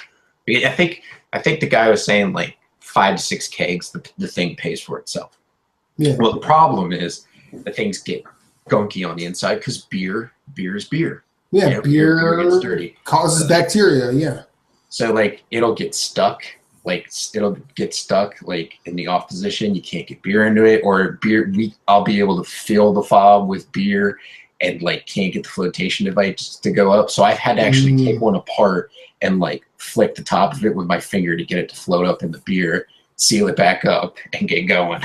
I think the guy was saying like 5 to 6 kegs, the thing pays for itself. Yeah. Well, the problem is the things get gunky on the inside because beer is beer. Yeah, beer gets dirty. Causes bacteria, yeah. So like it'll get stuck like in the off position. You can't get beer into it, or I'll be able to fill the fob with beer and like can't get the flotation device to go up. So I've had to actually take one apart and like flick the top of it with my finger to get it to float up in the beer, seal it back up, and get going.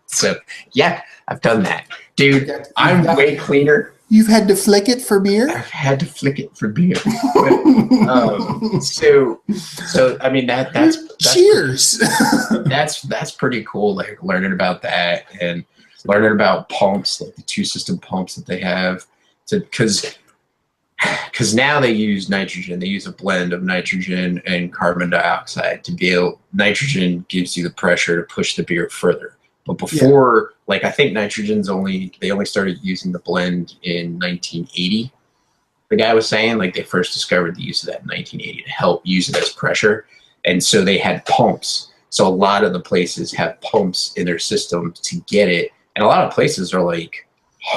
So yeah, I've done that. Dude, I'm way cleaner. You've had to flick it for beer? I've had to flick it for beer. So I mean that's cheers. That's pretty cool. Like learning about that and learning about pumps, like the 2-system pumps that they have, because now they use nitrogen. They use a blend of nitrogen and carbon dioxide to be able. Nitrogen gives you the pressure to push the beer further. But before, like I think they only started using the blend in 1980. The guy was saying like they first discovered the use of that in 1980 to help use it as pressure. And so they had pumps. So a lot of the places have pumps in their system to get it. And a lot of places are like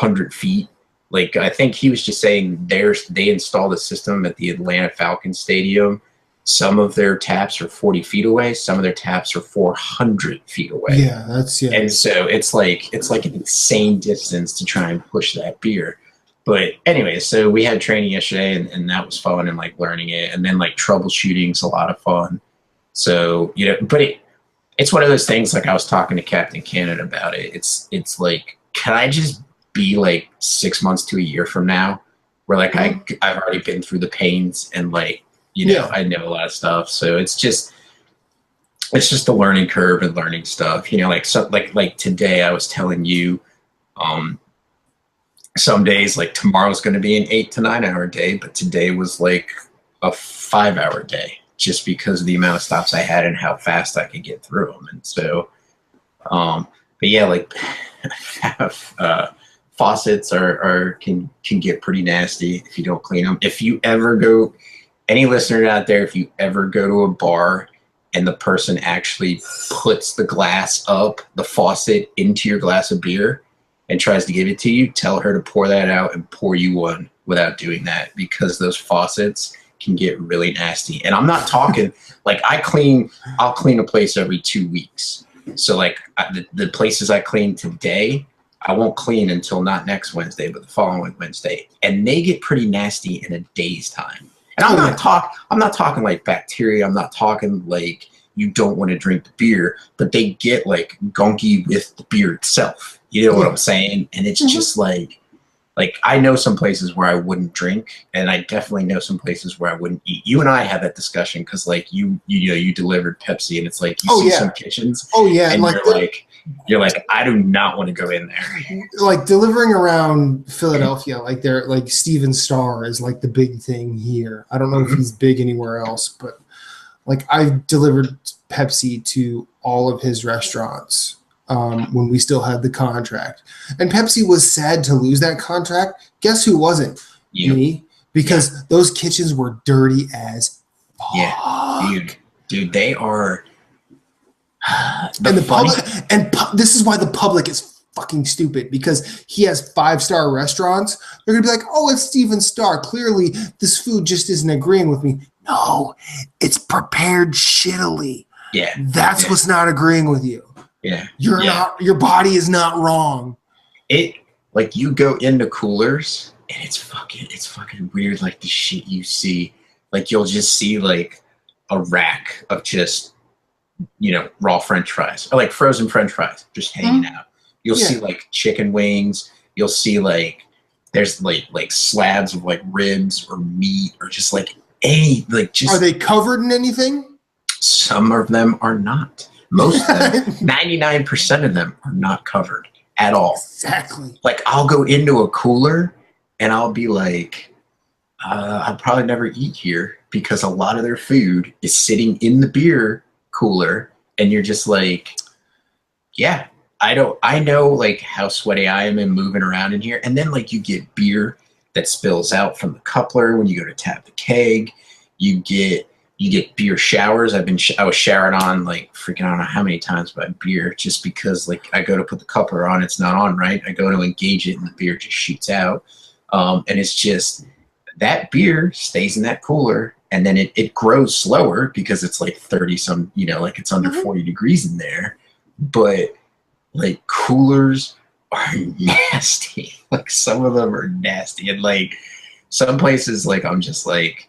100 feet. Like I think he was just saying they installed a system at the Atlanta Falcons Stadium. Some of their taps are 40 feet away. Some of their taps are 400 feet away. Yeah, And so it's like an insane distance to try and push that beer. But anyway, so we had training yesterday, and that was fun, and like learning it, and then like troubleshooting's a lot of fun. So but it's one of those things. Like I was talking to Captain Canada about it. It's like, can I just be like 6 months to a year from now where like I've already been through the pains and like, you know, I know a lot of stuff. So it's just a learning curve and learning stuff, you know, like, so like today I was telling you, some days like tomorrow's going to be an 8 to 9 hour day, but today was like a 5 hour day just because of the amount of stops I had and how fast I could get through them. And so, but yeah, like faucets can get pretty nasty if you don't clean them. If you ever go, any listener out there, if you ever go to a bar and the person actually puts the glass up, the faucet into your glass of beer and tries to give it to you, tell her to pour that out and pour you one without doing that, because those faucets can get really nasty. And I'm not talking like I'll clean a place every 2 weeks. So like the places I clean today, I won't clean until not next Wednesday, but the following Wednesday. And they get pretty nasty in a day's time. And I'm not talking like bacteria. I'm not talking like you don't want to drink the beer, but they get like gunky with the beer itself. You know what I'm saying? And it's just like I know some places where I wouldn't drink, and I definitely know some places where I wouldn't eat. You and I had that discussion because like you delivered Pepsi, and it's like you see some kitchens. Oh yeah, and you're like, I do not want to go in there. Like delivering around Philadelphia, like they're like Steven Starr is like the big thing here. I don't know if he's big anywhere else, but like I've delivered Pepsi to all of his restaurants when we still had the contract. And Pepsi was sad to lose that contract. Guess who wasn't? Me. Because those kitchens were dirty as fuck. Yeah, dude, they are. This is why the public is fucking stupid, because he has 5-star restaurants. They're gonna be like, oh, it's Steven Starr. Clearly, this food just isn't agreeing with me. No, it's prepared shittily. Yeah, that's what's not agreeing with you. Yeah, your body is not wrong. It like you go into coolers and it's fucking weird. Like the shit you see, like you'll just see like a rack of just, you know, raw French fries or like frozen French fries just hanging out. You'll see like chicken wings. You'll see like there's like slabs of like ribs or meat or just like any like just. Are they covered in anything? Some of them are not. Most of them, 99% of them are not covered at all. Exactly. Like I'll go into a cooler and I'll be like, I'll probably never eat here because a lot of their food is sitting in the beer cooler, and you're just like, yeah, I know like how sweaty I am and moving around in here. And then like you get beer that spills out from the coupler when you go to tap the keg. You get beer showers. I was showered on like freaking I don't know how many times by beer, just because like I go to put the coupler on, it's not on right. I go to engage it and the beer just shoots out. And it's just that beer stays in that cooler, and then it grows slower because it's like 30 some, you know, like it's under 40 degrees in there. But like coolers are nasty. Like some of them are nasty. And like some places, like I'm just like,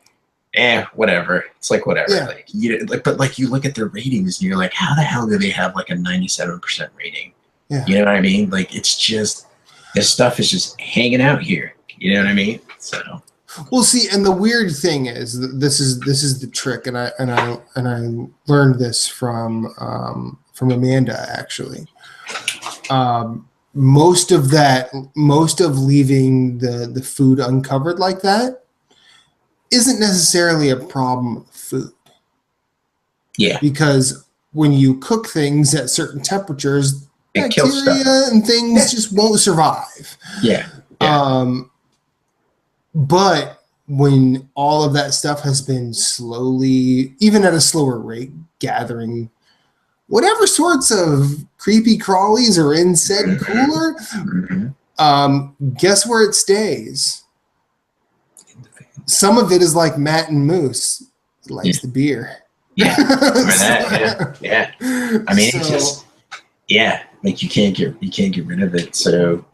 whatever. It's like whatever. Yeah. Like but like you look at their ratings and you're like, how the hell do they have like a 97% rating? Yeah. You know what I mean? Like it's just, this stuff is just hanging out here. You know what I mean? So. Well, see, and the weird thing is, this is the trick, and I learned this from Amanda actually. Most of leaving the food uncovered like that isn't necessarily a problem with food. Yeah. Because when you cook things at certain temperatures, bacteria and things just won't survive. Yeah. But when all of that stuff has been slowly, even at a slower rate, gathering whatever sorts of creepy crawlies are in said cooler, guess where it stays? Some of it is like Matt and Moose. He likes the beer. Yeah. Yeah. I mean, it's just, like you can't get rid of it. So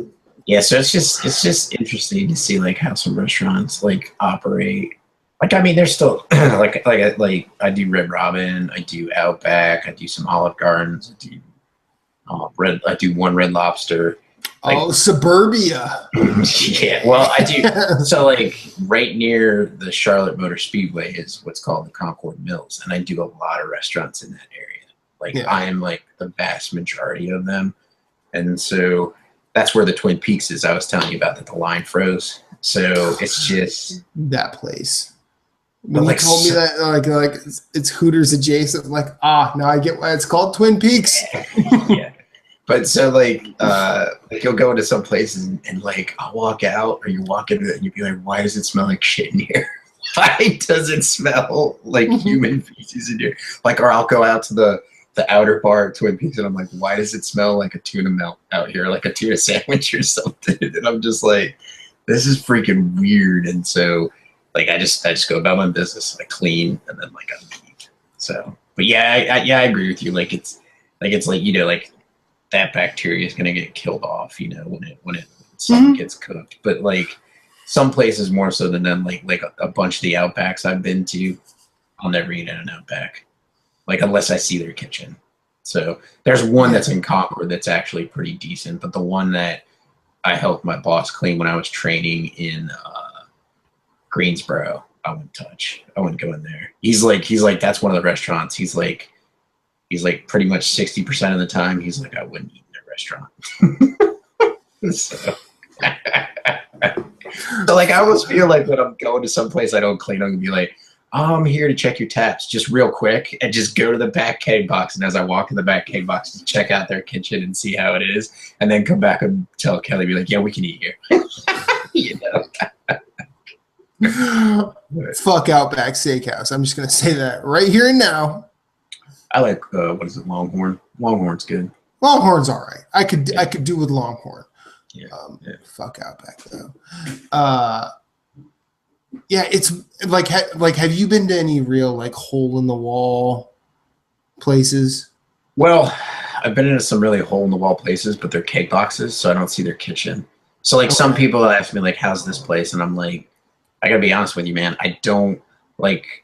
yeah, so it's just interesting to see like how some restaurants like operate. Like I mean, there's still like I do Red Robin, I do Outback, I do some Olive Gardens, I do one Red Lobster. Oh, suburbia. Yeah, well, I do. So, like, right near the Charlotte Motor Speedway is what's called the Concord Mills, and I do a lot of restaurants in that area. Like, I am like the vast majority of them, and so that's where the Twin Peaks is. I was telling you about that the line froze, so it's just that place. When you told me that, like it's Hooters adjacent, I'm like, now I get why it's called Twin Peaks. Yeah. But so like you'll go into some places and like I'll walk out or you walk into it and you'll be like, why does it smell like shit in here? Why does it smell like human feces in here? Like, or I'll go out to the outer bar at Twin Peaks and I'm like, why does it smell like a tuna melt out here, like a tuna sandwich or something? And I'm just like, this is freaking weird. And so like I just go about my business, I clean, and then like I leave. So, but yeah, I agree with you. Like it's like you know like that bacteria is gonna get killed off, you know, when something gets cooked. But like some places more so than them, like a bunch of the Outbacks I've been to, I'll never eat at an Outback, like unless I see their kitchen. So there's one that's in Concord that's actually pretty decent, but the one that I helped my boss clean when I was training in Greensboro, I wouldn't touch. I wouldn't go in there. He's like that's one of the restaurants. He's like pretty much 60% of the time he's like, I wouldn't eat in a restaurant. So like I almost feel like when I'm going to some place I don't clean, I'm gonna be like, oh, I'm here to check your taps just real quick, and just go to the back keg box, and as I walk in the back keg box, just check out their kitchen and see how it is, and then come back and tell Kelly, be like, yeah, we can eat here. You know. Fuck Outback Steakhouse. I'm just gonna say that right here and now. I like what is it, Longhorn? Longhorn's good. Longhorn's all right. I could do with Longhorn. Yeah. Fuck Outback though. Yeah, it's like have you been to any real like hole in the wall places? Well, I've been into some really hole in the wall places, but they're keg boxes, so I don't see their kitchen. So like some people ask me like, how's this place? And I'm like, I gotta be honest with you, man. I don't like.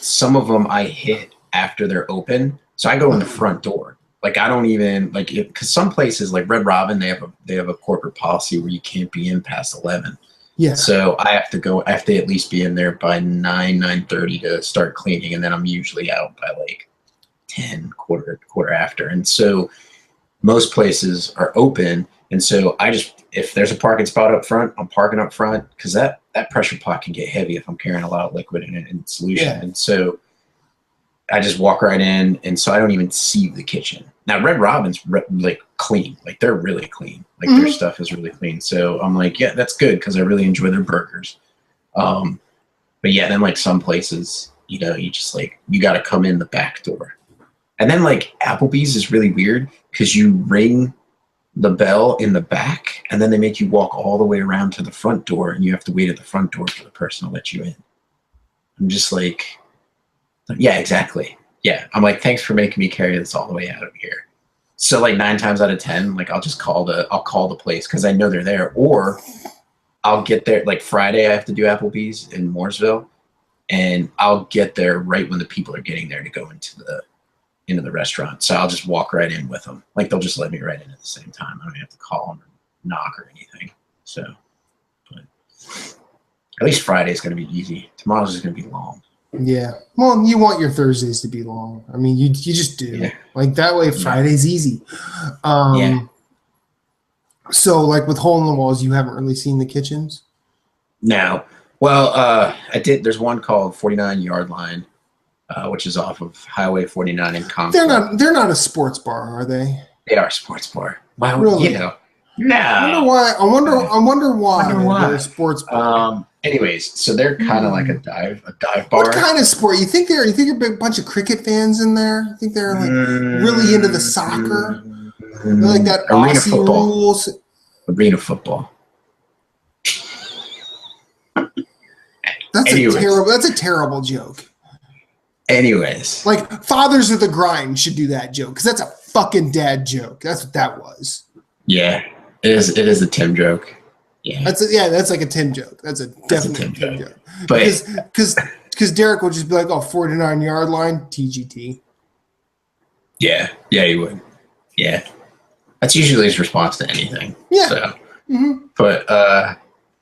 Some of them I hit after they're open, so I go in the front door. Like I don't even like it, because some places like Red Robin, they have a corporate policy where you can't be in past 11. Yeah. So I have to at least be in there by 9:30 to start cleaning, and then I'm usually out by like 10, quarter after. And so most places are open, and so if there's a parking spot up front, I'm parking up front, because that pressure pot can get heavy if I'm carrying a lot of liquid in solution. Yeah. And so I just walk right in, and so I don't even see the kitchen. Now Red Robin's like clean, like they're really clean, like their stuff is really clean. So I'm like, yeah, that's good, because I really enjoy their burgers. But yeah, then like some places, you know, you just like you got to come in the back door, and then like Applebee's is really weird because you ring the bell in the back, and then they make you walk all the way around to the front door, and you have to wait at the front door for the person to let you in. I'm just like, yeah, exactly. Yeah. I'm like, thanks for making me carry this all the way out of here. So like 9 times out of 10, like I'll call the place because I know they're there, or I'll get there like Friday. I have to do Applebee's in Mooresville, and I'll get there right when the people are getting there to go into the restaurant. So I'll just walk right in with them. Like they'll just let me right in at the same time. I don't have to call them or knock or anything. So, but at least Friday's going to be easy. Tomorrow's just going to be long. Yeah. Well, you want your Thursdays to be long. I mean, you just do. Yeah. Like that way Friday's easy. Yeah. So like with hole in the walls, you haven't really seen the kitchens? No. Well, I did. There's one called 49 Yard Line, which is off of Highway 49 in Concord. They're not a sports bar, are they? They are a sports bar. Wow, really? You know. No. I wonder why they're a sports bar. Anyways, so they're kind of like a dive bar. What kind of sport? You think they're a bunch of cricket fans in there? You think they're like really into the soccer? They're like that arena Aussie football. rules. Arena football. That's a terrible joke. Anyways, like Fathers of the Grind should do that joke because that's a fucking dad joke. That's what that was. Yeah, it is a Tim joke. Yeah, that's like a Tim joke. That's a definite Tim joke. But because Derek will just be like, 49 Yard Line, TGT. Yeah, he would. Yeah. That's usually his response to anything. Yeah. So, but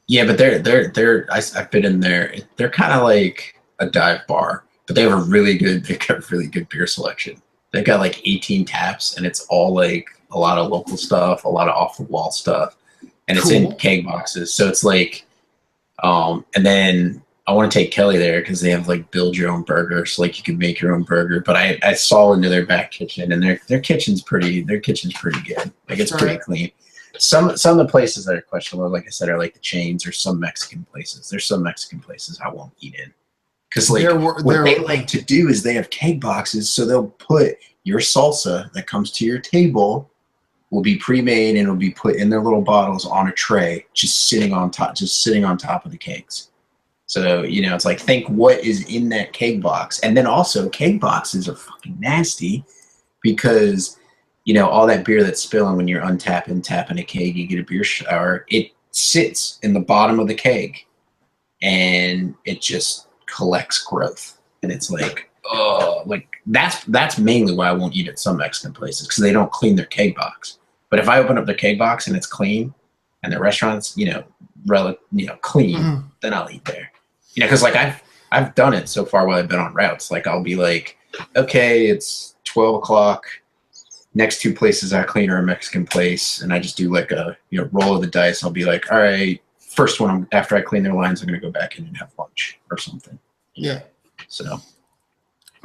yeah, but I've been in there. They're kind of like a dive bar, but they've got a really good beer selection. They've got like 18 taps, and it's all like a lot of local stuff, a lot of off the wall stuff, and it's in keg boxes. So it's like, and then I want to take Kelly there because they have like build your own burger, so like you can make your own burger. But I saw into their back kitchen, and their kitchen's pretty good. Like it's pretty clean. Some of the places that are questionable, like I said, are like the chains or some Mexican places. There's some Mexican places I won't eat in. Because like what they like to do is they have keg boxes, so they'll put your salsa that comes to your table will be pre-made and will be put in their little bottles on a tray, just sitting on top of the kegs. So it's like, think what is in that keg box, and then also keg boxes are fucking nasty because all that beer that's spilling when you're tapping a keg, you get a beer shower. It sits in the bottom of the keg, and it just collects growth, and it's like, oh, like that's mainly why I won't eat at some Mexican places, because they don't clean their keg box. But if I open up their keg box and it's clean, and the restaurant's clean, then I'll eat there. Because like I've done it so far while I've been on routes. Like I'll be like, okay, it's 12 o'clock. Next two places I clean are a Mexican place, and I just do like a roll of the dice. I'll be like, all right, first one after I clean their lines, I'm gonna go back in and have lunch or something. Yeah. So.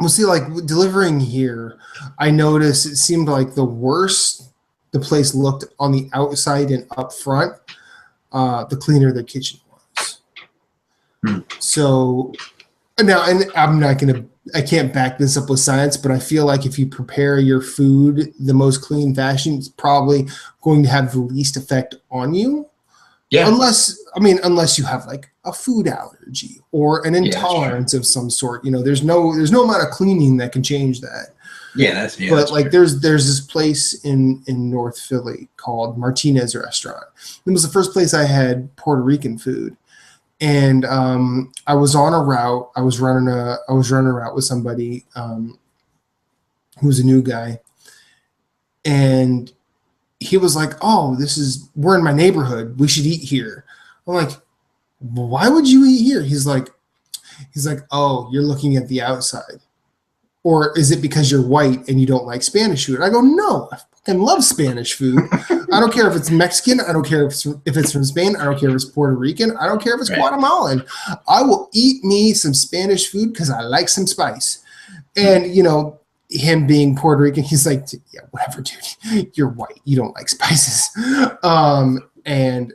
Well, see, like delivering here, I noticed it seemed like the worse the place looked on the outside and up front, the cleaner the kitchen was. So now, and I can't back this up with science, but I feel like if you prepare your food the most clean fashion, it's probably going to have the least effect on you. Yeah. Unless you have like a food allergy or an intolerance of some sort, there's no amount of cleaning that can change that. Yeah, but like true. There's this place in North Philly called Martinez Restaurant. It was the first place I had Puerto Rican food, and I was on a route. I was running a route with somebody who was a new guy, and he was like, "Oh, we're in my neighborhood. We should eat here." I'm like, "Why would you eat here?" He's like, "Oh, you're looking at the outside. Or is it because you're white and you don't like Spanish food?" I go, "No, I fucking love Spanish food. I don't care if it's Mexican. I don't care if it's from Spain. I don't care if it's Puerto Rican. I don't care if it's Guatemalan. I will eat me some Spanish food because I like some spice." And, him being Puerto Rican, he's like, "Yeah, whatever, dude. You're white. You don't like spices." And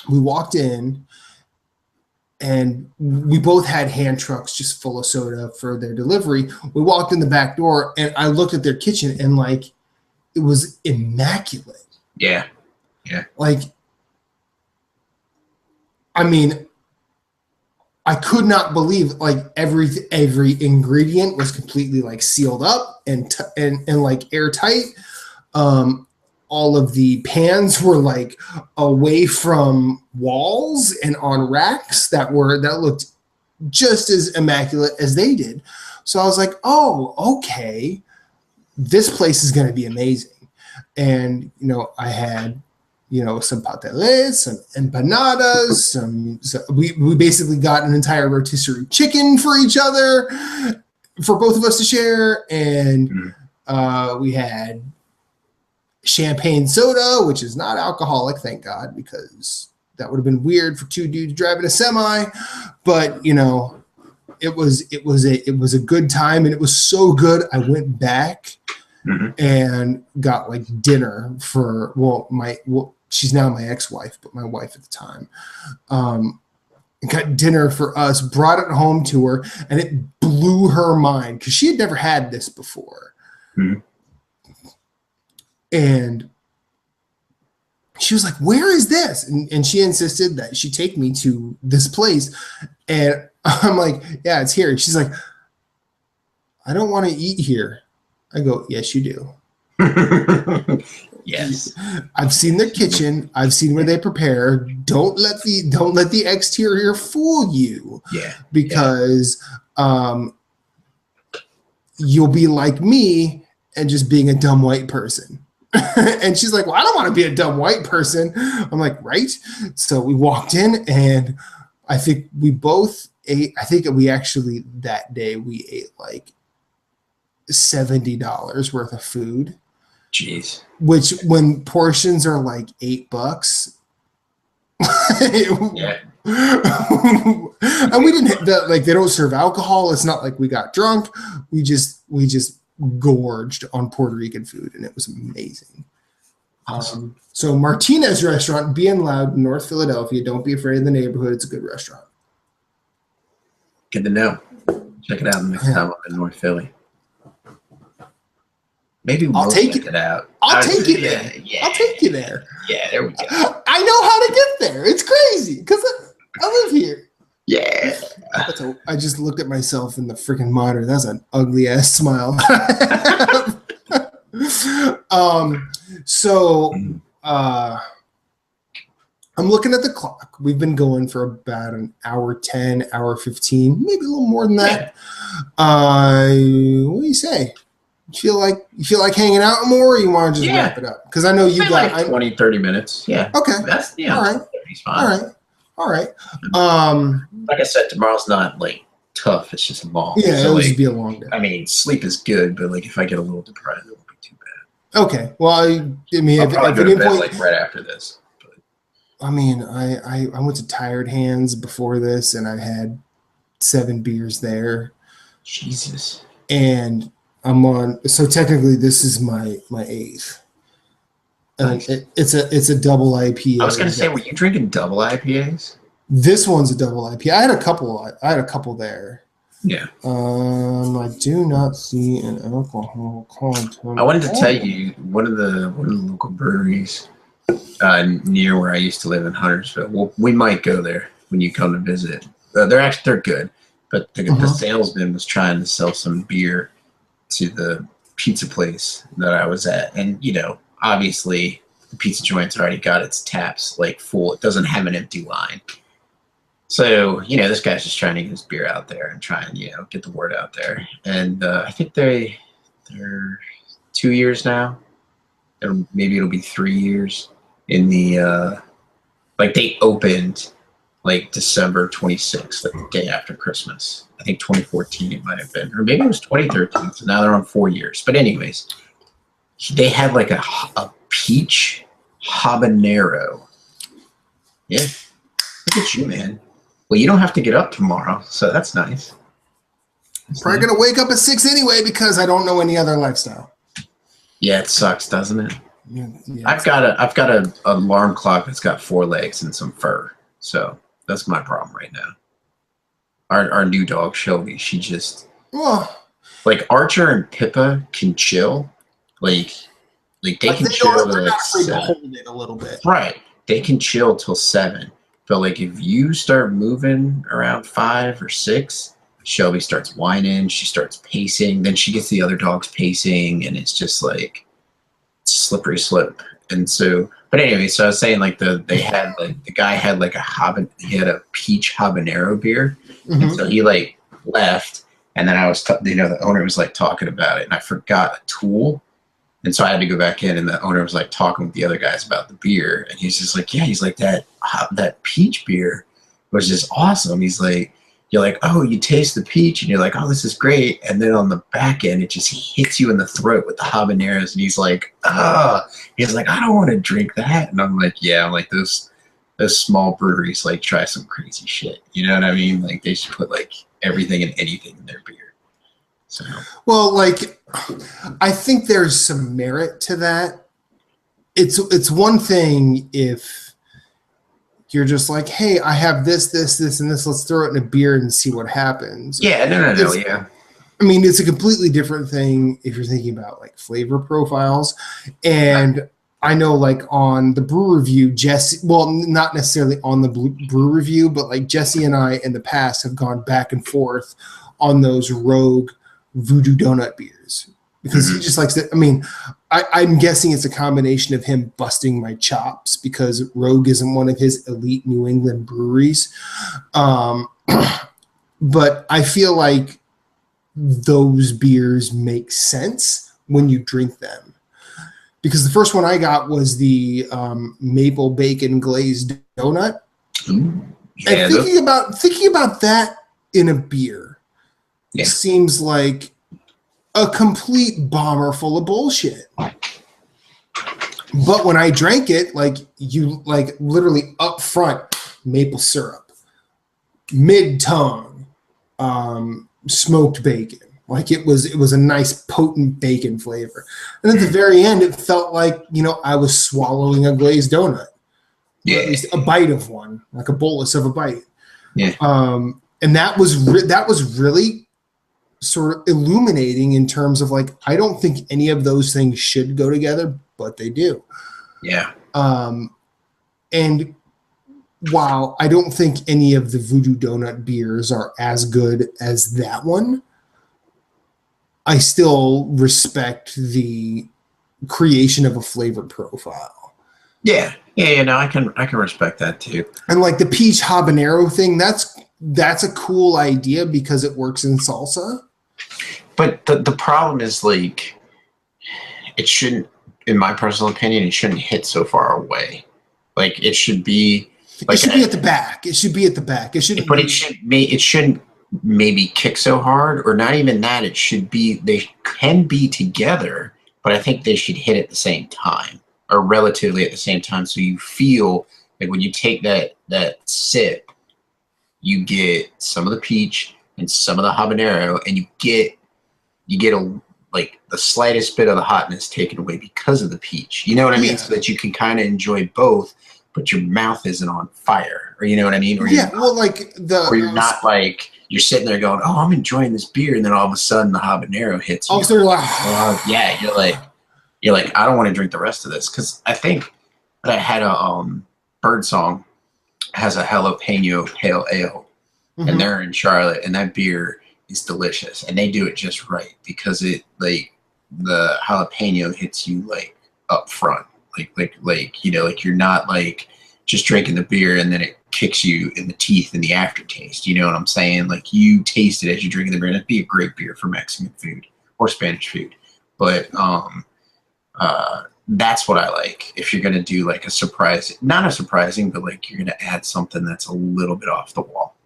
we walked in, and we both had hand trucks just full of soda for their delivery. We walked in the back door, and I looked at their kitchen, and like, it was immaculate. Yeah. Yeah. Like, I could not believe like every ingredient was completely like sealed up and like airtight. All of the pans were like away from walls and on racks that looked just as immaculate as they did. So I was like, "Oh, okay, this place is going to be amazing." And I had some pateles, some empanadas, we basically got an entire rotisserie chicken for each other, for both of us to share, and we had champagne soda, which is not alcoholic, thank God, because that would have been weird for two dudes driving a semi. But it was a good time, and it was so good. I went back and got like dinner for she's now my ex-wife, but my wife at the time. Got dinner for us, brought it home to her, and it blew her mind because she had never had this before. And she was like, "Where is this?" And she insisted that she take me to this place. And I'm like, "Yeah, it's here." And she's like, "I don't want to eat here." I go, "Yes, you do." Yes. I've seen their kitchen. I've seen where they prepare. Don't let the exterior fool you. Yeah. Because you'll be like me and just being a dumb white person. And she's like, well, I don't want to be a dumb white person. I'm like, right. So we walked in, and I think we both ate. I think we actually that day we ate like $70 worth of food. Jeez. Which, when portions are like $8, yeah. And we didn't like, they don't serve alcohol. It's not like we got drunk. We just gorged on Puerto Rican food, and it was amazing. Awesome. So Martinez Restaurant, Being Loud, North Philadelphia. Don't be afraid of the neighborhood. It's a good restaurant. Good to know. Check it out the next time I'm in North Philly. Maybe we'll check it out. I'll take you there. Yeah. I'll take you there. Yeah, there we go. I know how to get there. It's crazy because I live here. Yeah. I just looked at myself in the freaking monitor. That's an ugly ass smile. I'm looking at the clock. We've been going for about an hour 10, hour 15, maybe a little more than that. What do you say? You feel like hanging out more, or you want to just wrap it up? Because I know you got like 20, 30 minutes. Yeah. Okay. That's all right. Fine. All right. Like I said, tomorrow's not like tough. It's just long. Yeah, it'll just be a long day. I mean, sleep is good, but like if I get a little deprived, it won't be too bad. Okay. Well, I mean, I'll probably go to bed like right after this. But. I mean, I went to Tired Hands before this, and I had 7 beers there. Jesus. And I'm on. So technically, this is my 8th. Nice. It's a double IPA. I was gonna say, were you drinking double IPAs? This one's a double IPA. I had a couple there. Yeah. I do not see an alcohol content. I wanted to tell you one of the local breweries near where I used to live in Huntersville. Well, we might go there when you come to visit. They're good, but the salesman was trying to sell some beer to the pizza place that I was at, and obviously the pizza joint's already got its taps like full. It doesn't have an empty line. So, this guy's just trying to get his beer out there and try and, get the word out there. And I think they're 2 years now. Maybe it'll be 3 years in the, they opened like December 26th, like the day after Christmas. I think 2014 it might have been, or maybe it was 2013. So now they're on 4 years. But anyways, they had like a peach habanero. Yeah. Look at you, man. Well, you don't have to get up tomorrow, so that's nice. Probably gonna wake up at 6 anyway because I don't know any other lifestyle. Yeah, it sucks, doesn't it? Yeah, I've got an alarm clock that's got 4 legs and some fur, so that's my problem right now. Our new dog Shelby, she just like Archer and Pippa can chill, like they can chill to like 7. Hold it a little bit, right? They can chill till 7. But like if you start moving around 5 or 6, Shelby starts whining, she starts pacing, then she gets the other dogs pacing, and it's just like slippery slope. And so, but anyway, so I was saying like the guy had like he had a peach habanero beer, and so he like left, and then I was the owner was like talking about it, and I forgot a tool. And so I had to go back in, and the owner was like talking with the other guys about the beer, and he's just like, yeah, he's like that peach beer was just awesome. He's like, you're like, oh, you taste the peach, and you're like, oh, this is great, and then on the back end, it just hits you in the throat with the habaneros, and he's like, he's like, I don't want to drink that, and I'm like, yeah, I'm like those small breweries like try some crazy shit, you know what I mean? Like they should put like everything and anything in their beer. So. Well, like, I think there's some merit to that. It's one thing if you're just like, hey, I have this, and this. Let's throw it in a beer and see what happens. Yeah, no, yeah. I mean, it's a completely different thing if you're thinking about like flavor profiles. And I know like on the brew review, Jesse, well, not necessarily on the brew review, but like Jesse and I in the past have gone back and forth on those Rogue Voodoo Donut beers because he just likes it. I mean, I'm guessing it's a combination of him busting my chops because Rogue isn't one of his elite New England breweries. But I feel like those beers make sense when you drink them. because the first one I got was the maple bacon glazed donut. Ooh, yeah, and thinking about that in a beer seems like a complete bomber full of bullshit. But when I drank it, literally up front, maple syrup, mid-tongue, smoked bacon. Like it was a nice potent bacon flavor. And at the very end, it felt like, I was swallowing a glazed donut. Yeah. Or at least a bite of one, like a bolus of a bite. Yeah. And that was really sort of illuminating in terms of like, I don't think any of those things should go together, but they do. Yeah. And while I don't think any of the Voodoo Donut beers are as good as that one, I still respect the creation of a flavor profile. Yeah. Yeah, no, I can respect that too. And like the peach habanero thing, that's a cool idea because it works in salsa. But the problem is like it shouldn't, in my personal opinion, it shouldn't hit so far away. Like it should be like it should be at the back. It should be at the back. It shouldn't. But it shouldn't maybe kick so hard, or not even that. It should be, they can be together, but I think they should hit at the same time, or relatively at the same time, so you feel like when you take that sip, you get some of the peach and some of the habanero, and you get like the slightest bit of the hotness taken away because of the peach. You know what I mean? So that you can kind of enjoy both, but your mouth isn't on fire, or you know what I mean? Or you're not like you're sitting there going, "Oh, I'm enjoying this beer," and then all of a sudden the habanero hits you. Also, you're like, yeah, you're like, I don't want to drink the rest of this, because I think that I had a Birdsong has a jalapeno pale ale, and they're in Charlotte, and that beer is delicious, and they do it just right because it like the jalapeno hits you like up front, like you're not like just drinking the beer and then it kicks you in the teeth in the aftertaste. You know what I'm saying? Like you taste it as you're drinking the beer. And it'd be a great beer for Mexican food or Spanish food, but that's what I like. If you're gonna do like a surprise, not a surprising, but like you're gonna add something that's a little bit off the wall.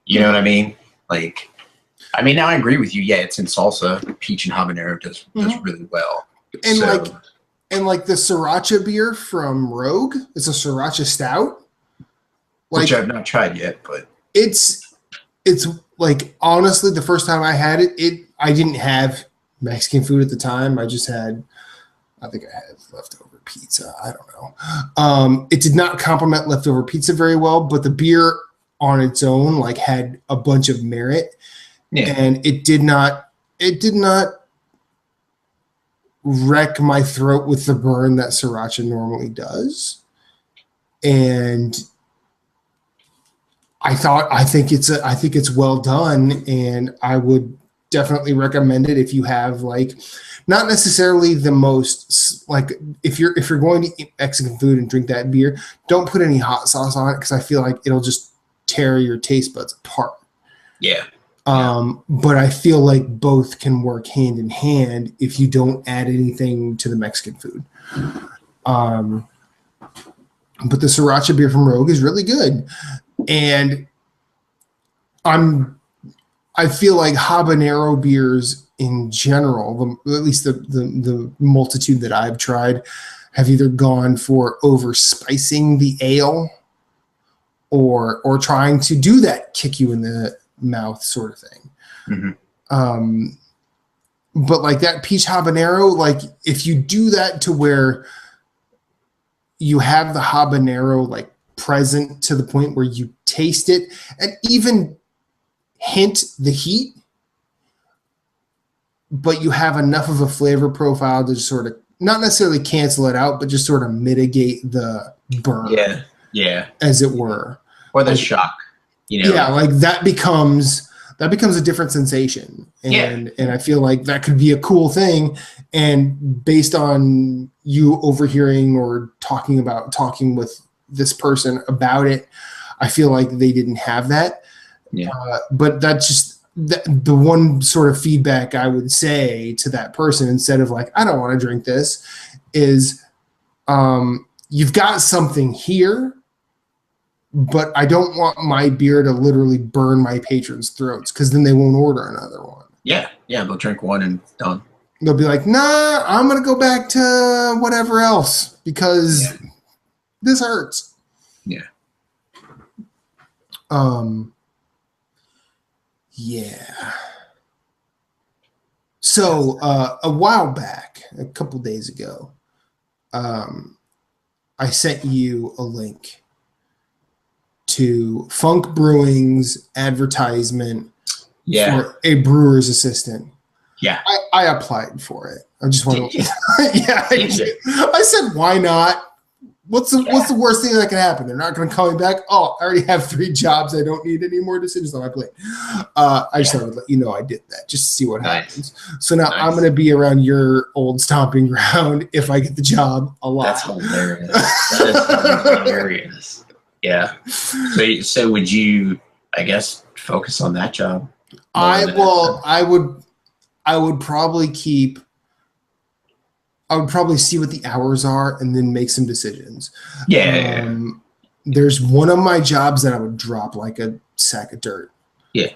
You know what I mean? Like, I mean, now I agree with you. Yeah, it's in salsa. Peach and habanero does really well. And like the sriracha beer from Rogue, it's a sriracha stout. Which I've not tried yet, but it's like, honestly, the first time I had it, I didn't have Mexican food at the time. I think I had leftover pizza. I don't know. It did not complement leftover pizza very well, but the beer on its own like had a bunch of merit. Yeah. And it did not wreck my throat with the burn that sriracha normally does. And I think it's well done, and I would definitely recommend it if you have like, not necessarily the most, like if you're going to eat Mexican food and drink that beer, don't put any hot sauce on it, because I feel like it'll just tear your taste buds apart. Yeah. But I feel like both can work hand in hand if you don't add anything to the Mexican food. But the sriracha beer from Rogue is really good. And I feel like habanero beers in general, at least the multitude that I've tried, have either gone for over spicing the ale or trying to do that kick you in the mouth sort of thing. But like that peach habanero, like if you do that to where you have the habanero like present to the point where you taste it and even hint the heat, but you have enough of a flavor profile to just sort of not necessarily cancel it out, but just sort of mitigate the burn. Yeah. As it were. Or the shock. Yeah, like that becomes a different sensation. And I feel like that could be a cool thing. And based on you overhearing or talking with this person about it, I feel like they didn't have that. Yeah. But that's just, the one sort of feedback I would say to that person, instead of like, I don't want to drink this, is you've got something here, but I don't want my beer to literally burn my patrons' throats, because then they won't order another one. Yeah, they'll drink one and done. They'll be like, nah, I'm going to go back to whatever else because this hurts. Yeah. Yeah. So a while back, a couple days ago, I sent you a link to Funk Brewing's advertisement for a brewer's assistant. Yeah. I applied for it. I just want to. Yeah. I said, why not? What's the worst thing that can happen? They're not going to call me back. Oh, I already have 3 jobs. I don't need any more decisions on my plate. I just wanted to let you know I did that just to see what happens. So now I'm going to be around your old stomping ground if I get the job a lot. That's hilarious. That is hilarious. Yeah. So would you, I guess, focus on that job? I would probably see what the hours are and then make some decisions. Yeah. There's one of my jobs that I would drop like a sack of dirt. Yeah.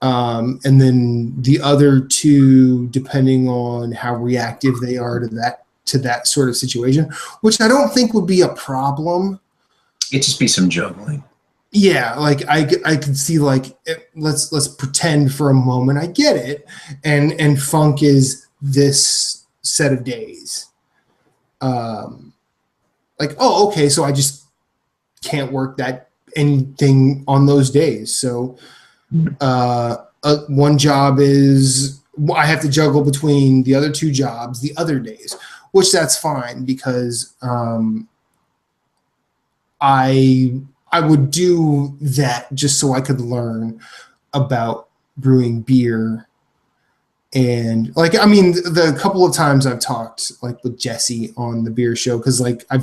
And then the other 2, depending on how reactive they are to that sort of situation, which I don't think would be a problem. It'd just be some juggling. Yeah, like I could see like let's pretend for a moment I get it, and Funk is this set of days. Like, oh, okay, so I just can't work anything on those days. So one job is I have to juggle between the other 2 jobs the other days, which that's fine because I would do that just so I could learn about brewing beer. And like, I mean, the couple of times I've talked like with Jesse on the beer show, because like I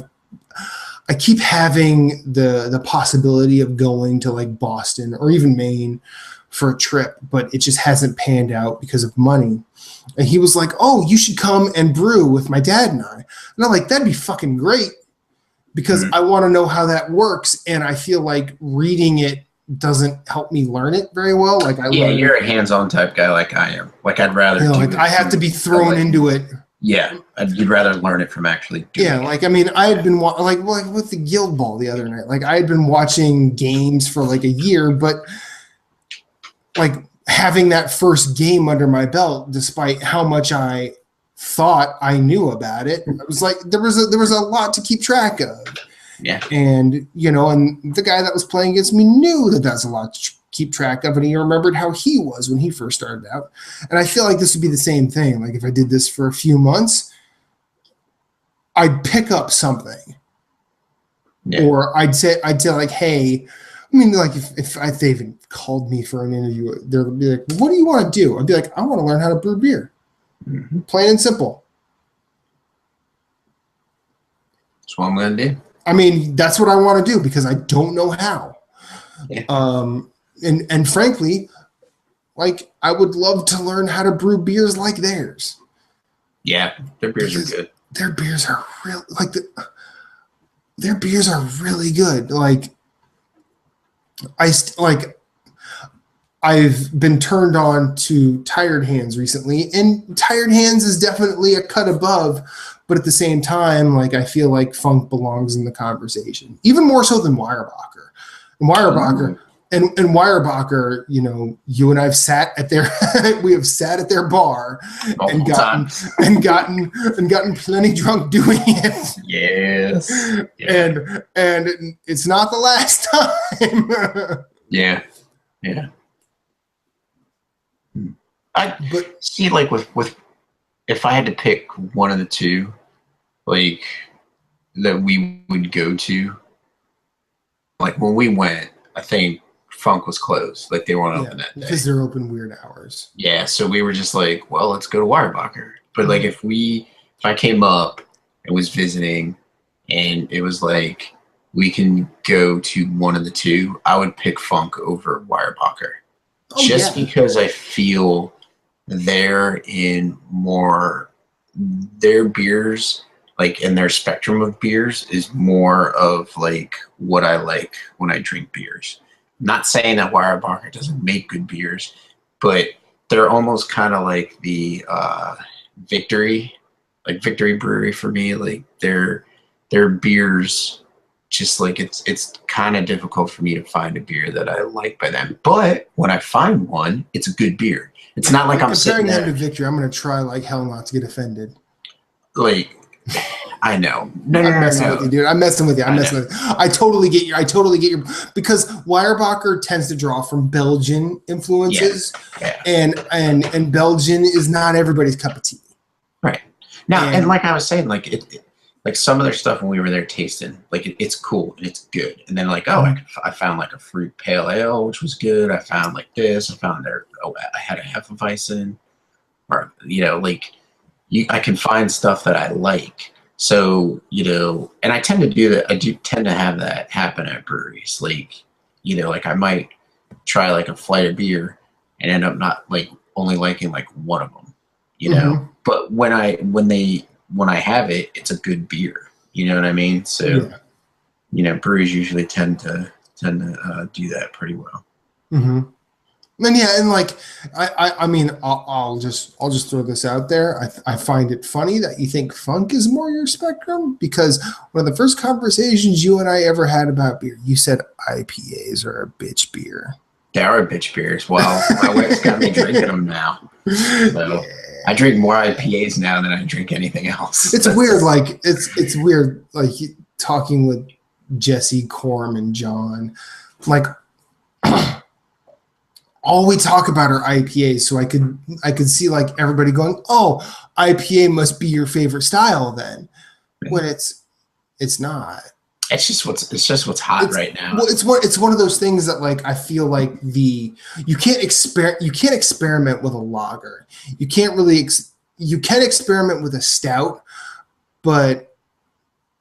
keep having the possibility of going to like Boston or even Maine for a trip, but it just hasn't panned out because of money. And he was like, oh, you should come and brew with my dad and I. And I'm like, that'd be fucking great, because I want to know how that works. And I feel like reading it doesn't help me learn it very well. Like you're a hands-on type guy like I am. Like I'd rather I have to be thrown into it. Yeah, you'd rather learn it from actually doing it. Like I mean, I had been like with the Guild Ball the other night. Like I had been watching games for like a year, but like having that first game under my belt, despite how much I thought I knew about it, I was like there was a lot to keep track of. Yeah. And and the guy that was playing against me knew that that's a lot to keep track of, and he remembered how he was when he first started out. And I feel like this would be the same thing. Like if I did this for a few months, I'd pick up something. Yeah. Or I'd say like, hey, I mean, like if they even called me for an interview, they'd be like, what do you want to do? I'd be like, I want to learn how to brew beer. Mm-hmm. Plain and simple. That's what I'm going to do. I mean, that's what I want to do because I don't know how. Yeah. And frankly, like I would love to learn how to brew beers like theirs. Yeah, their beers are good. Their beers are real. Like their beers are really good. Like I've been turned on to Tired Hands recently, and Tired Hands is definitely a cut above. But at the same time, like I feel like Funk belongs in the conversation, even more so than Weyerbacher. And Weyerbacher, and Weyerbacher, you and I've sat at their we have sat at their bar and gotten plenty drunk doing it. Yes. Yeah. And it's not the last time. Yeah. But see, like with if I had to pick one of the 2, like that we would go to, like when we went, I think Funk was closed. Like they weren't open that day. Because they're open weird hours. Yeah, so we were just like, well, let's go to Weyerbacher. But like if I came up and was visiting and it was like we can go to one of the 2, I would pick Funk over Weyerbacher. just because I feel they're in more, their beers, like in their spectrum of beers, is more of like what I like when I drink beers. Not saying that Weyerbacher doesn't make good beers, but they're almost kind of like the Victory Brewery for me. Like their beers, just like it's kind of difficult for me to find a beer that I like by them. But when I find one, it's a good beer. It's not like I'm sitting there. Comparing them to Victory, I'm going to try like hell not to get offended. Like, I know. No. With you, dude. I'm messing with you. I totally get your because Weyerbacher tends to draw from Belgian influences, and Belgian is not everybody's cup of tea. Right. Now, and like I was saying, like like some of their stuff when we were there tasting, like it's cool and it's good. And then like, I found like a fruit pale ale, which was good. I found like this. I found I had a Hefeweizen, or like. I can find stuff that I like. So, and I tend to do that. I do tend to have that happen at breweries. Like, like I might try like a flight of beer and end up not like only liking like one of them, but when I have it, it's a good beer. You know what I mean? So, breweries usually tend to do that pretty well. Mm-hmm. And like I mean, I'll just throw this out there. I find it funny that you think funk is more your spectrum, because one of the first conversations you and I ever had about beer, you said IPAs are a bitch beer. They are bitch beers. Well, my wife's got me drinking them now. So I drink more IPAs now than I drink anything else. It's weird. Like it's weird. Like talking with Jesse, Corm, and John, like. All we talk about are IPAs, so I could see like everybody going, "Oh, IPA must be your favorite style then," when it's not. It's just what's hot right now. Well, it's one of those things that like I feel like you can't experiment with a lager. You can't really you can experiment with a stout, but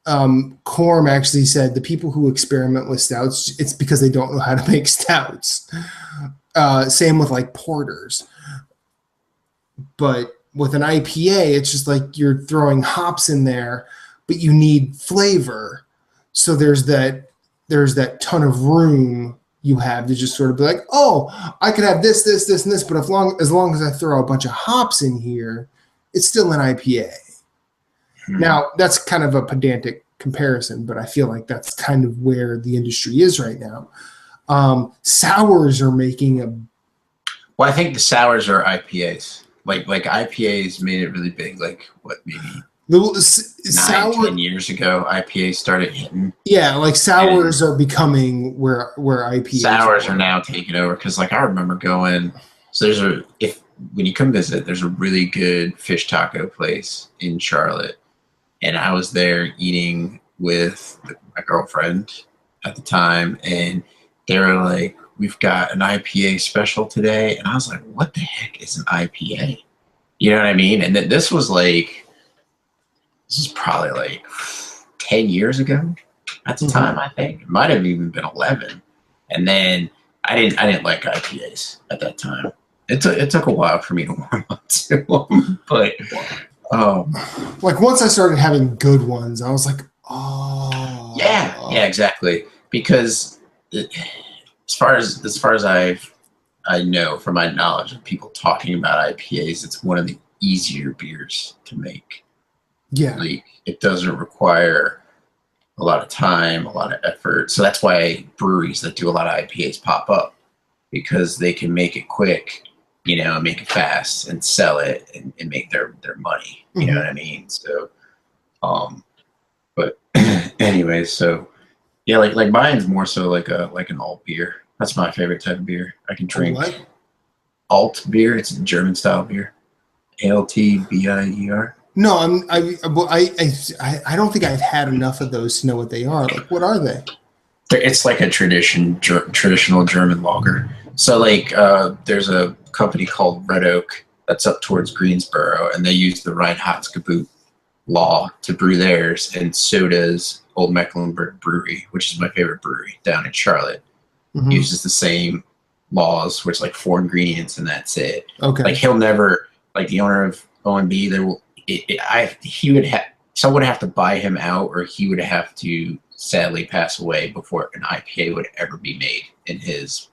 Corm actually said the people who experiment with stouts, it's because they don't know how to make stouts. Same with like porters. But with an IPA, it's just like you're throwing hops in there, but you need flavor. So there's that ton of room you have to just sort of be like, oh, I could have this, and this, but as long as I throw a bunch of hops in here, it's still an IPA. Now, that's kind of a pedantic comparison, but I feel like that's kind of where the industry is right now. Sours are making a. Well, I think the sours are IPAs. Like IPAs made it really big. Like what, maybe 10 years ago, IPAs started hitting. Yeah, like sours are becoming where IPAs. Sours are now taking over, because like I remember going. So when you come visit, there's a really good fish taco place in Charlotte, and I was there eating with my girlfriend at the time, and they were like, "We've got an IPA special today." And I was like, what the heck is an IPA? You know what I mean? And this is probably like 10 years ago at the time, I think. It might have even been 11. And then I didn't like IPAs at that time. It took a while for me to warm up to them. But like once I started having good ones, I was like, oh. Yeah, exactly. Because as far as I know from my knowledge of people talking about IPAs, it's one of the easier beers to make. Yeah, like it doesn't require a lot of time, a lot of effort. So that's why breweries that do a lot of IPAs pop up, because they can make it quick, make it fast and sell it and make their money. You know what I mean? So, but anyways, so. Yeah, like mine's more so like an alt beer. That's my favorite type of beer. I can drink alt beer. It's a German style beer. ALTBIER. No, I don't think I've had enough of those to know what they are. Like, what are they? It's like a traditional German lager. So like there's a company called Red Oak that's up towards Greensboro, and they use the Reinheitsgebot law to brew theirs, and so does Old Mecklenburg Brewery, which is my favorite brewery down in Charlotte. Uses the same laws where it's like 4 ingredients and that's it. Okay. Like he'll never, like the owner of OMB, there will, he would have, someone would have to buy him out, or he would have to sadly pass away before an IPA would ever be made in his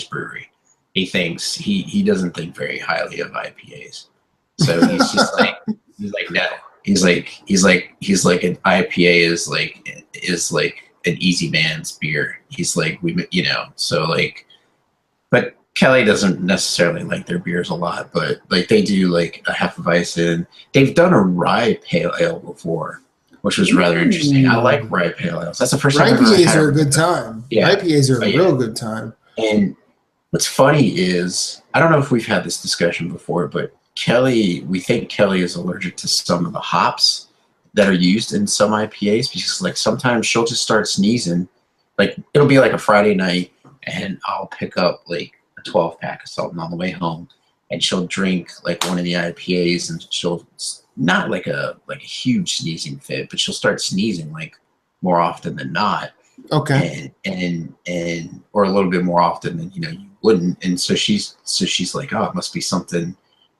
brewery. He doesn't think very highly of IPAs. So he's just like, no. He's like an IPA is like an easy man's beer. He's like, so like, but Kelly doesn't necessarily like their beers a lot, but like they do like a Hefeweizen. They've done a rye pale ale before, which was rather interesting. I like rye pale ales. That's the first time IPAs are a good time. Yeah. IPAs are a real good time. And what's funny is, I don't know if we've had this discussion before, but we think Kelly is allergic to some of the hops that are used in some IPAs, because like sometimes she'll just start sneezing. Like it'll be like a Friday night and I'll pick up like a 12-pack of something on the way home, and she'll drink like one of the IPAs, and she'll not like a huge sneezing fit, but she'll start sneezing like more often than not. Okay. And or a little bit more often than you wouldn't. And so she's like, oh, it must be something,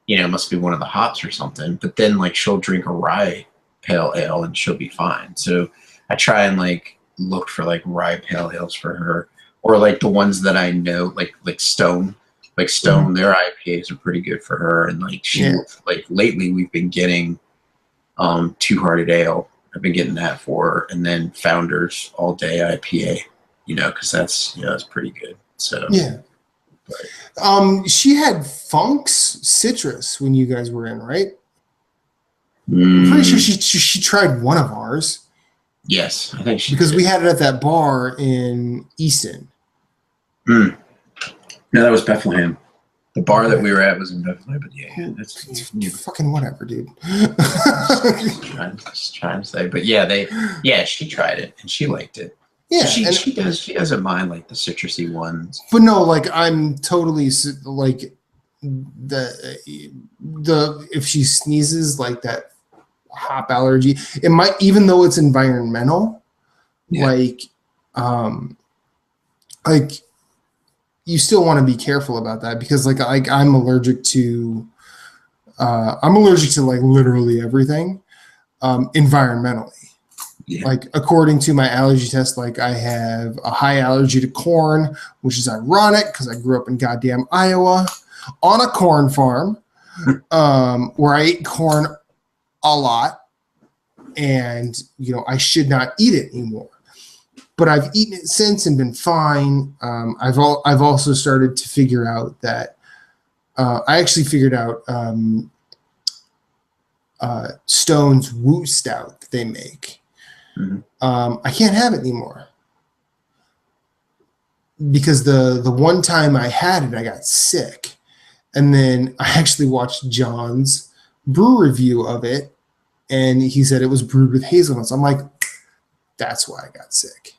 it must be one of the hops or something. But then like she'll drink a rye pale ale and she'll be fine. So I try and like look for like rye pale ales for her, or like the ones that I know, like Stone. Like Stone, their IPAs are pretty good for her. And like like lately we've been getting Two Hearted Ale. I've been getting that for her, and then Founders All Day IPA, because that's pretty good. So yeah. But. She had Funk's Citrus when you guys were in, right? I'm pretty sure she tried one of ours. Yes, I think she because did. We had it at that bar in Easton. No, that was Bethlehem. The bar that we were at was in Bethlehem, but yeah, that's fucking whatever, dude. just trying to say, but she tried it and she liked it. Yeah, so she doesn't mind like the citrusy ones. But no, like I'm totally like the if she sneezes, like that hop allergy, it might, even though it's environmental, like you still want to be careful about that, because like I'm allergic to like literally everything environmentally. Yeah. Like according to my allergy test, like I have a high allergy to corn, which is ironic because I grew up in goddamn Iowa on a corn farm where I ate corn a lot, and I should not eat it anymore. But I've eaten it since and been fine. I've also started to figure out that I actually figured out Stone's Woo Stout that they make. I can't have it anymore because the one time I had it, I got sick, and then I actually watched John's brew review of it, and he said it was brewed with hazelnuts. I'm like, that's why I got sick.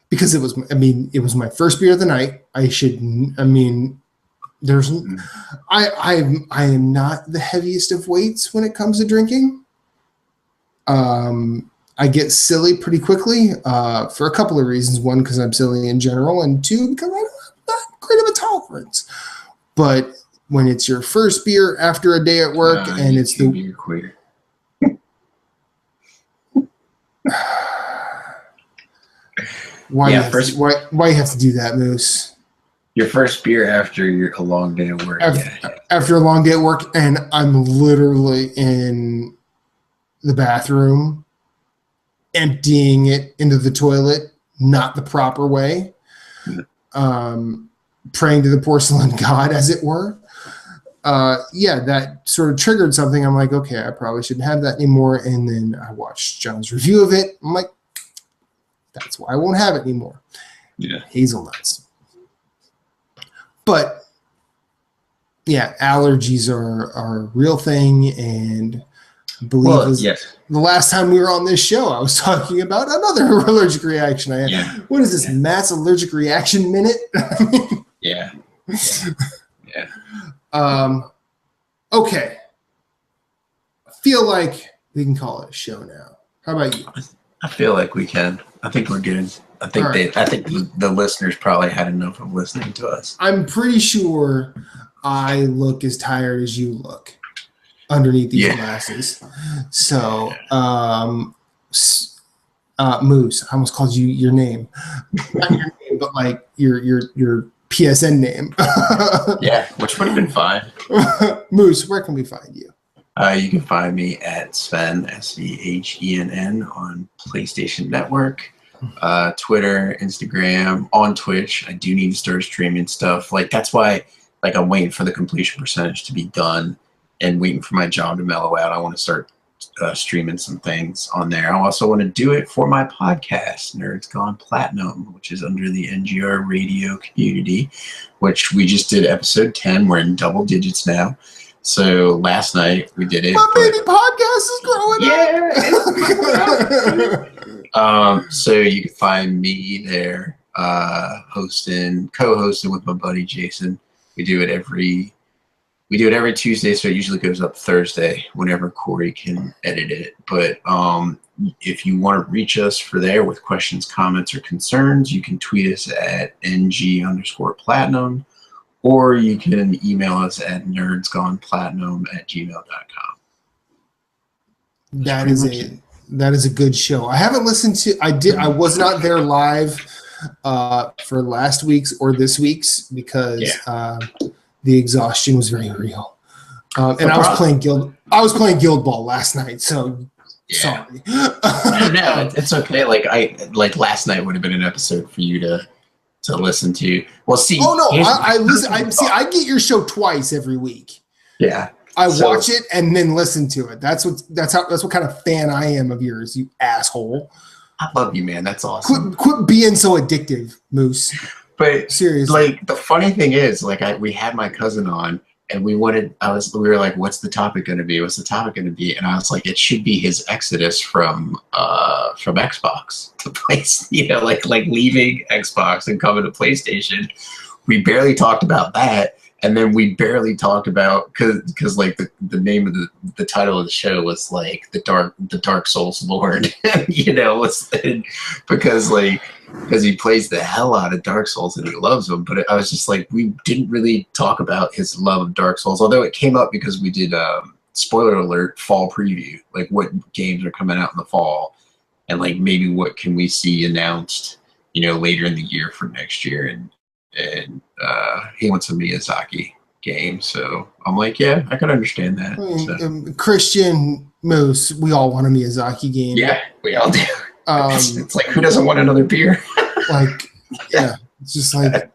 Because it was my first beer of the night. I am not the heaviest of weights when it comes to drinking. I get silly pretty quickly for a couple of reasons. One, because I'm silly in general, and two, because I don't have that great of a tolerance. But when it's your first beer after a day at work, and it's the beer queer. Why you have to do that, Moose? Your first beer after a long day at work. After a long day at work, and I'm literally in the bathroom, emptying it into the toilet, not the proper way, praying to the porcelain god, as it were. That sort of triggered something. I'm like, okay, I probably shouldn't have that anymore. And then I watched John's review of it. I'm like, that's why I won't have it anymore. Yeah. Hazelnuts. But yeah, allergies are a real thing, and I believe the last time we were on this show, I was talking about another allergic reaction I had. Yeah. What is this, Matt's allergic reaction minute? Yeah. Okay. I feel like we can call it a show now. How about you? I feel like we can. I think we're good. I think the listeners probably had enough of listening to us. I'm pretty sure I look as tired as you look underneath these glasses. So, Moose, I almost called you your name. Not your name, but like your PSN name. Yeah, which would have been fine. Moose, where can we find you? You can find me at Sven, SVHENN, on PlayStation Network, Twitter, Instagram, on Twitch. I do need to start streaming stuff. Like, that's why, like, I'm waiting for the completion percentage to be done and waiting for my job to mellow out. I want to start streaming some things on there. I also want to do it for my podcast, Nerds Gone Platinum, which is under the NGR radio community, which we just did episode 10. We're in double digits now. So last night we did it. My baby podcast is growing up. So you can find me there, co-hosting with my buddy Jason. We do it every Tuesday, so it usually goes up Thursday whenever Corey can edit it. But if you want to reach us for there with questions, comments, or concerns, you can tweet us at NG_platinum. Or you can email us at nerdsgoneplatinum@gmail.com. That is a good show. I haven't listened to. I was not there live for last week's or this week's because the exhaustion was very real. And I was playing Guild Ball last night, so sorry. No, it's okay. Like last night would have been an episode for you to listen to. Well, see. Oh no, I listen. I get your show twice every week. Yeah, I watch it and then listen to it. That's what kind of fan I am of yours, you asshole. I love you, man. That's awesome. Quit being so addictive, Moose. But seriously, like the funny thing is, like we had my cousin on, and we were like, "What's the topic going to be? What's the topic going to be?" And I was like, "It should be his exodus from Xbox to place, like leaving Xbox and coming to PlayStation." We barely talked about that, and then we barely talked about because like the name of the title of the show was like the Dark Souls Lord, because he plays the hell out of Dark Souls and he loves them. But I was just like, we didn't really talk about his love of Dark Souls, although it came up because we did spoiler alert fall preview, like what games are coming out in the fall, and like maybe what can we see announced, later in the year for next year. And he wants a Miyazaki game, so I'm like, yeah, I can understand that. Christian, Moose, we all want a Miyazaki game. Yeah, we all do. It's like, who doesn't want another beer? Like, yeah, it's just like, like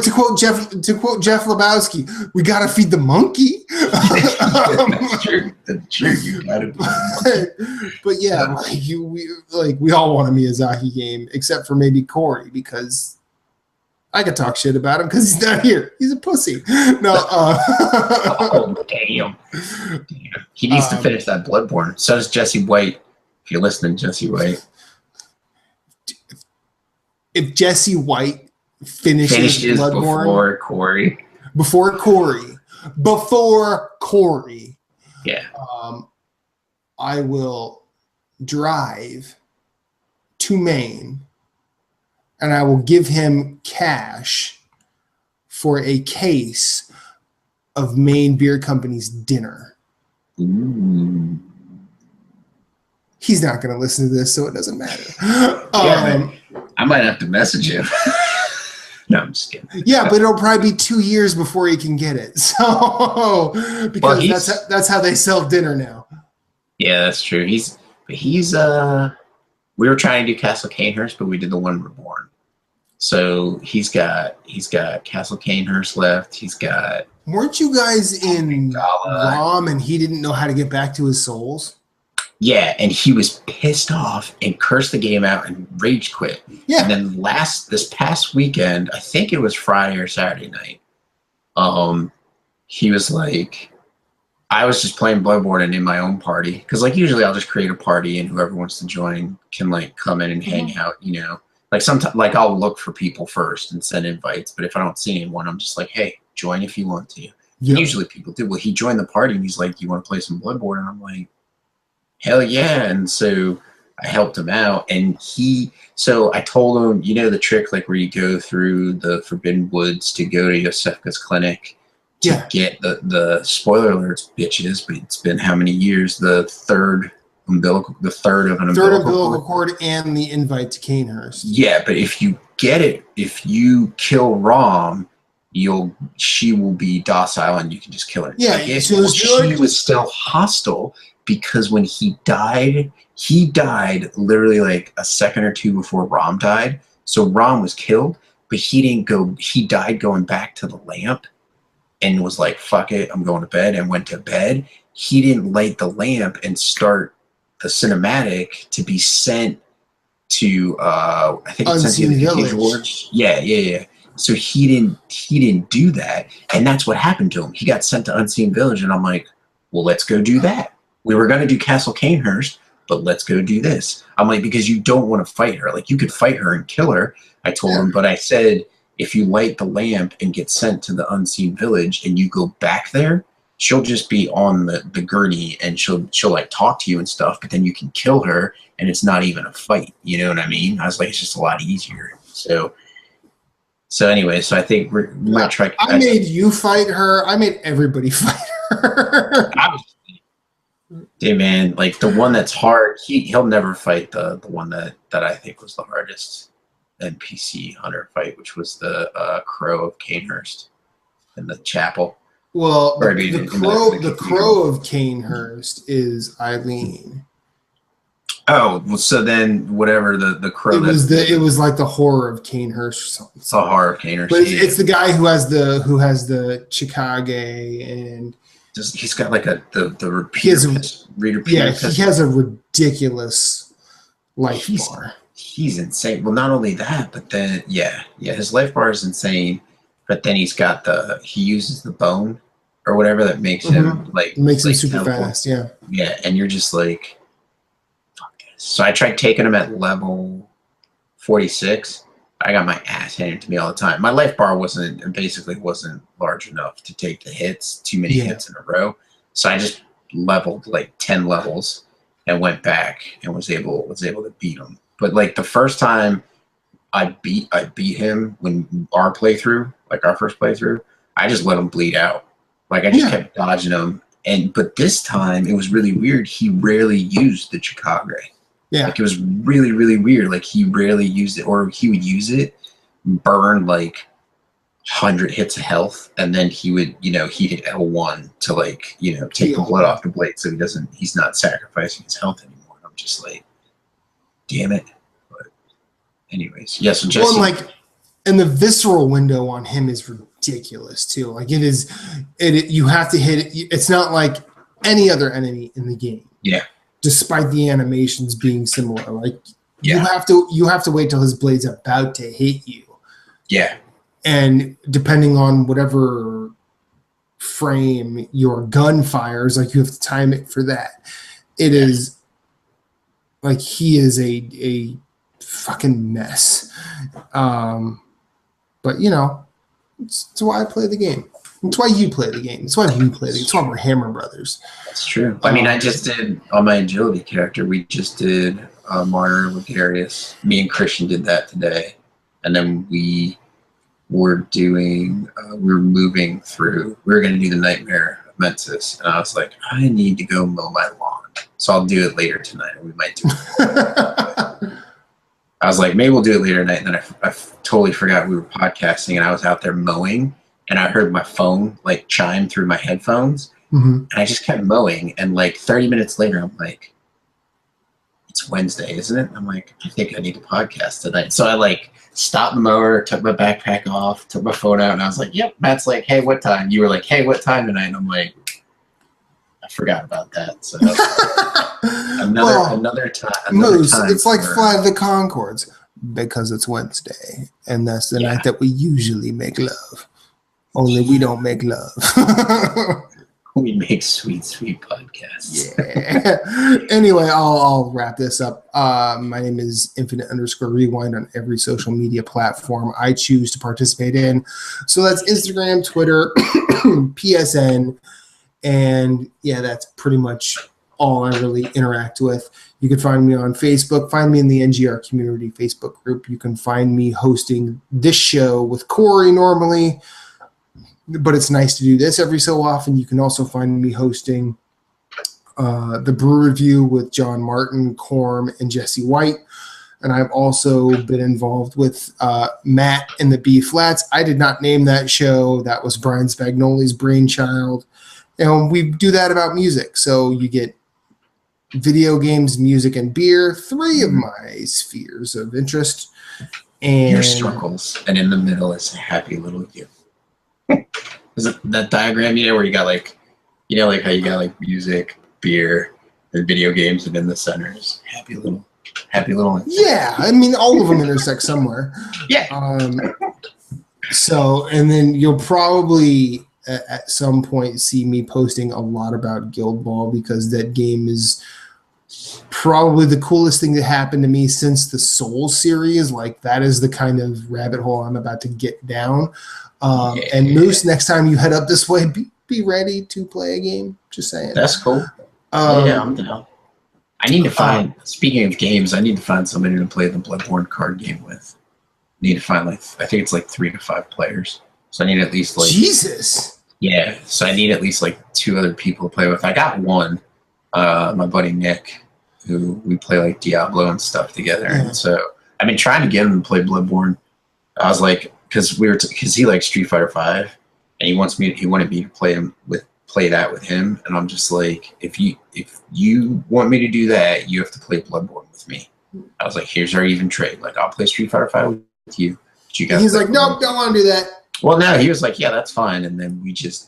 to quote Jeff Lebowski, we gotta feed the monkey. That's true. That's true. You gotta. But yeah, we all want a Miyazaki game, except for maybe Corey, because I could talk shit about him because he's not here. He's a pussy. No. Oh, damn. He needs to finish that Bloodborne. So does Jesse White. If you're listening, Jesse White. If Jesse White finishes Bloodborne before Corey, yeah, I will drive to Maine and I will give him cash for a case of Maine Beer Company's dinner. Ooh. He's not going to listen to this, so it doesn't matter. I might have to message him. No, I'm just kidding. Yeah, but it'll probably be 2 years before he can get it. So, because that's how they sell dinner now. Yeah, that's true. He's we were trying to do Castle Canehurst, but we did the one Reborn. So he's got Castle Canehurst left. He's got. Weren't you guys in ROM and he didn't know how to get back to his souls? Yeah, and he was pissed off and cursed the game out and rage quit. Yeah. And then this past weekend, I think it was Friday or Saturday night, he was like, I was just playing Bloodborne and in my own party. Because like usually I'll just create a party and whoever wants to join can like come in and hang out, Like sometimes like I'll look for people first and send invites. But if I don't see anyone, I'm just like, hey, join if you want to. Yep. Usually people do. Well, he joined the party and he's like, you want to play some Bloodborne? And I'm like, hell yeah. And so I helped him out, and so I told him, you know, the trick, like where you go through the Forbidden Woods to go to Yosefka's clinic to get the spoiler alerts, bitches, but it's been how many years? The third of an umbilical cord and the invite to Canehurst. Yeah, but if you get it, if you kill Rom, she will be docile and you can just kill her. Yeah, she was still hostile because when he died literally like a second or two before Rom died. So Rom was killed, but he died going back to the lamp and was like, fuck it, I'm going to bed, and went to bed. He didn't light the lamp and start the cinematic to be sent to I think it's sent to the Village. Yeah. So he didn't do that, and that's what happened to him. He got sent to Unseen Village, and I'm like, well, let's go do that. We were gonna do Castle Canehurst, but let's go do this. I'm like, because you don't want to fight her. Like, you could fight her and kill her. I told him, but I said, if you light the lamp and get sent to the Unseen Village and you go back there, she'll just be on the gurney and she'll like talk to you and stuff, but then you can kill her and it's not even a fight. You know what I mean? I was like, it's just a lot easier. So anyway, so I think we might try. I made you fight her. I made everybody fight her. Hey man, like the one that's hard, he'll never fight the one that I think was the hardest NPC hunter fight, which was the Crow of Canehurst in the chapel. Well, the crow of Canehurst is Eileen. Oh, well, so then whatever the crow. It was like the horror of Canehurst or something. It's the horror of Canehurst. But it's the guy who has the Chicago and he's got like the reader. Yeah, he has a ridiculous life bar. He's insane. Well, not only that, but then his life bar is insane. But then he uses the bone or whatever that makes him him super fast. Yeah. Yeah, and you're just like, fuck this. So I tried taking him at level 46. I got my ass handed to me all the time. My life bar wasn't large enough to take the hits, too many hits in a row. So I just leveled like 10 levels and went back and was able to beat him. But like the first time I beat him when our first playthrough, I just let him bleed out. Like I just kept dodging him. But this time it was really weird. He rarely used the Chicago. Yeah. Like it was really, really weird. Like he rarely used it, or he would use it, burn like 100 hits of health, and then he would, he'd hit L1 to like, take the blood off the blade so he's not sacrificing his health anymore. I'm just like, damn it. But anyways, yes. Yeah, so Jesse, and the visceral window on him is ridiculous too. Like you have to hit it. It's not like any other enemy in the game. Yeah. Despite the animations being similar, like you have to wait till his blade's about to hit you. Yeah. And depending on whatever frame your gun fires, like you have to time it for that. It is like he is a fucking mess. But it's why I play the game. It's why you play the game. It's why you play the game. It's why we're Hammer Brothers. That's true. I mean, I just did on my agility character. We just did Martyr Ligarius. Me and Christian did that today, and then we were doing. We were moving through. We were going to do the Nightmare of Mensis, and I was like, I need to go mow my lawn, so I'll do it later tonight. Or we might do it. I was like, maybe we'll do it later tonight, and then I totally forgot we were podcasting, and I was out there mowing. And I heard my phone like chime through my headphones, and I just kept mowing. And like 30 minutes later, I'm like, "It's Wednesday, isn't it?" I'm like, "I think I need to podcast tonight." So I like stopped the mower, took my backpack off, took my phone out, and I was like, "Yep." Matt's like, "Hey, what time?" You were like, "Hey, what time tonight?" And I'm like, "I forgot about that." So another time. It's like Fly the Concords because it's Wednesday, and that's the night that we usually make love. Only we don't make love. We make sweet, sweet podcasts. Yeah. Anyway, I'll wrap this up. My name is Infinite_Rewind on every social media platform I choose to participate in. So that's Instagram, Twitter, PSN, and that's pretty much all I really interact with. You can find me on Facebook. Find me in the NGR community Facebook group. You can find me hosting this show with Corey normally, but it's nice to do this every so often. You can also find me hosting the Brew Review with John Martin, Corm, and Jesse White. And I've also been involved with Matt and the B Flats. I did not name that show. That was Brian Spagnoli's brainchild. And we do that about music. So you get video games, music, and beer, 3 of my spheres of interest. And your circles, and in the middle is a happy little you. Is it that diagram, where you got like, like how you got like music, beer, and video games, and in the center is happy little. Yeah, I mean, all of them intersect somewhere. Yeah. So, and then you'll probably at some point see me posting a lot about Guild Ball, because that game is probably the coolest thing that happened to me since the Soul series. Like, that is the kind of rabbit hole I'm about to get down. And Moose, next time you head up this way, be ready to play a game. Just saying. That's cool. Yeah, I'm down. I need to find, speaking of games, I need to find somebody to play the Bloodborne card game with. I need to find, I think it's 3 to 5 players. So I need at least Jesus. Yeah, so I need at least 2 other people to play with. I got one, my buddy Nick, who we play Diablo and stuff together. And so I've been trying to get him to play Bloodborne. I was because he likes Street Fighter 5, and he wanted me to play that with him, and I'm just if you want me to do that, you have to play Bloodborne with me. I was here's our even trade. I'll play Street Fighter 5 with you. But you guys, he's nope, don't want to do that. Well, no, he was yeah, that's fine. And then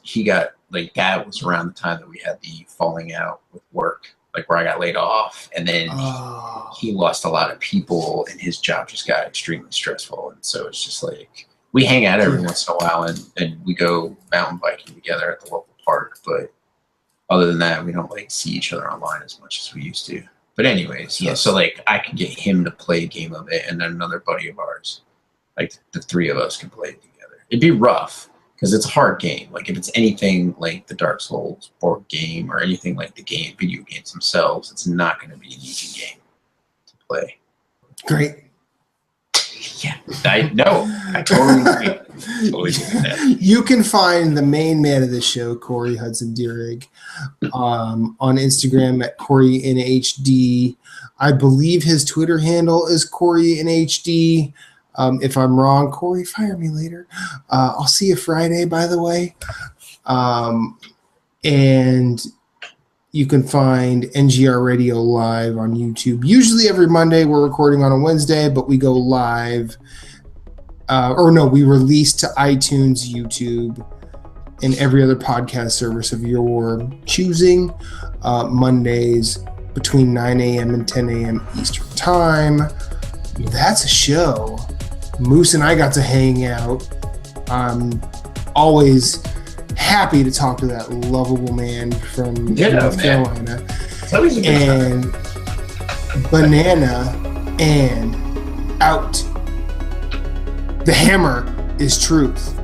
he got that was around the time that we had the falling out with work, where I got laid off, and then he lost a lot of people, and his job just got extremely stressful. And so it's just we hang out every once in a while, and we go mountain biking together at the local park, but other than that, we don't see each other online as much as we used to. But anyways, yeah, so I could get him to play a game of it, and then another buddy of ours, the 3 of us can play it together. It'd be rough because it's a hard game. If it's anything like the Dark Souls board game or anything like the video games themselves, it's not going to be an easy game to play. Great. Yeah, I totally agree. You can find the main man of the show, Corey Hudson Dierig, on Instagram at CoreyNHD. I believe his Twitter handle is CoreyNHD. If I'm wrong, Corey, fire me later. I'll see you Friday, by the way. And you can find NGR Radio live on YouTube. Usually every Monday. We're recording on a Wednesday, but we go live. We release to iTunes, YouTube, and every other podcast service of your choosing. Mondays between 9 a.m. and 10 a.m. Eastern Time. That's a show. Moose and I got to hang out. I'm always happy to talk to that lovable man from North Carolina. And banana and out. The hammer is truth.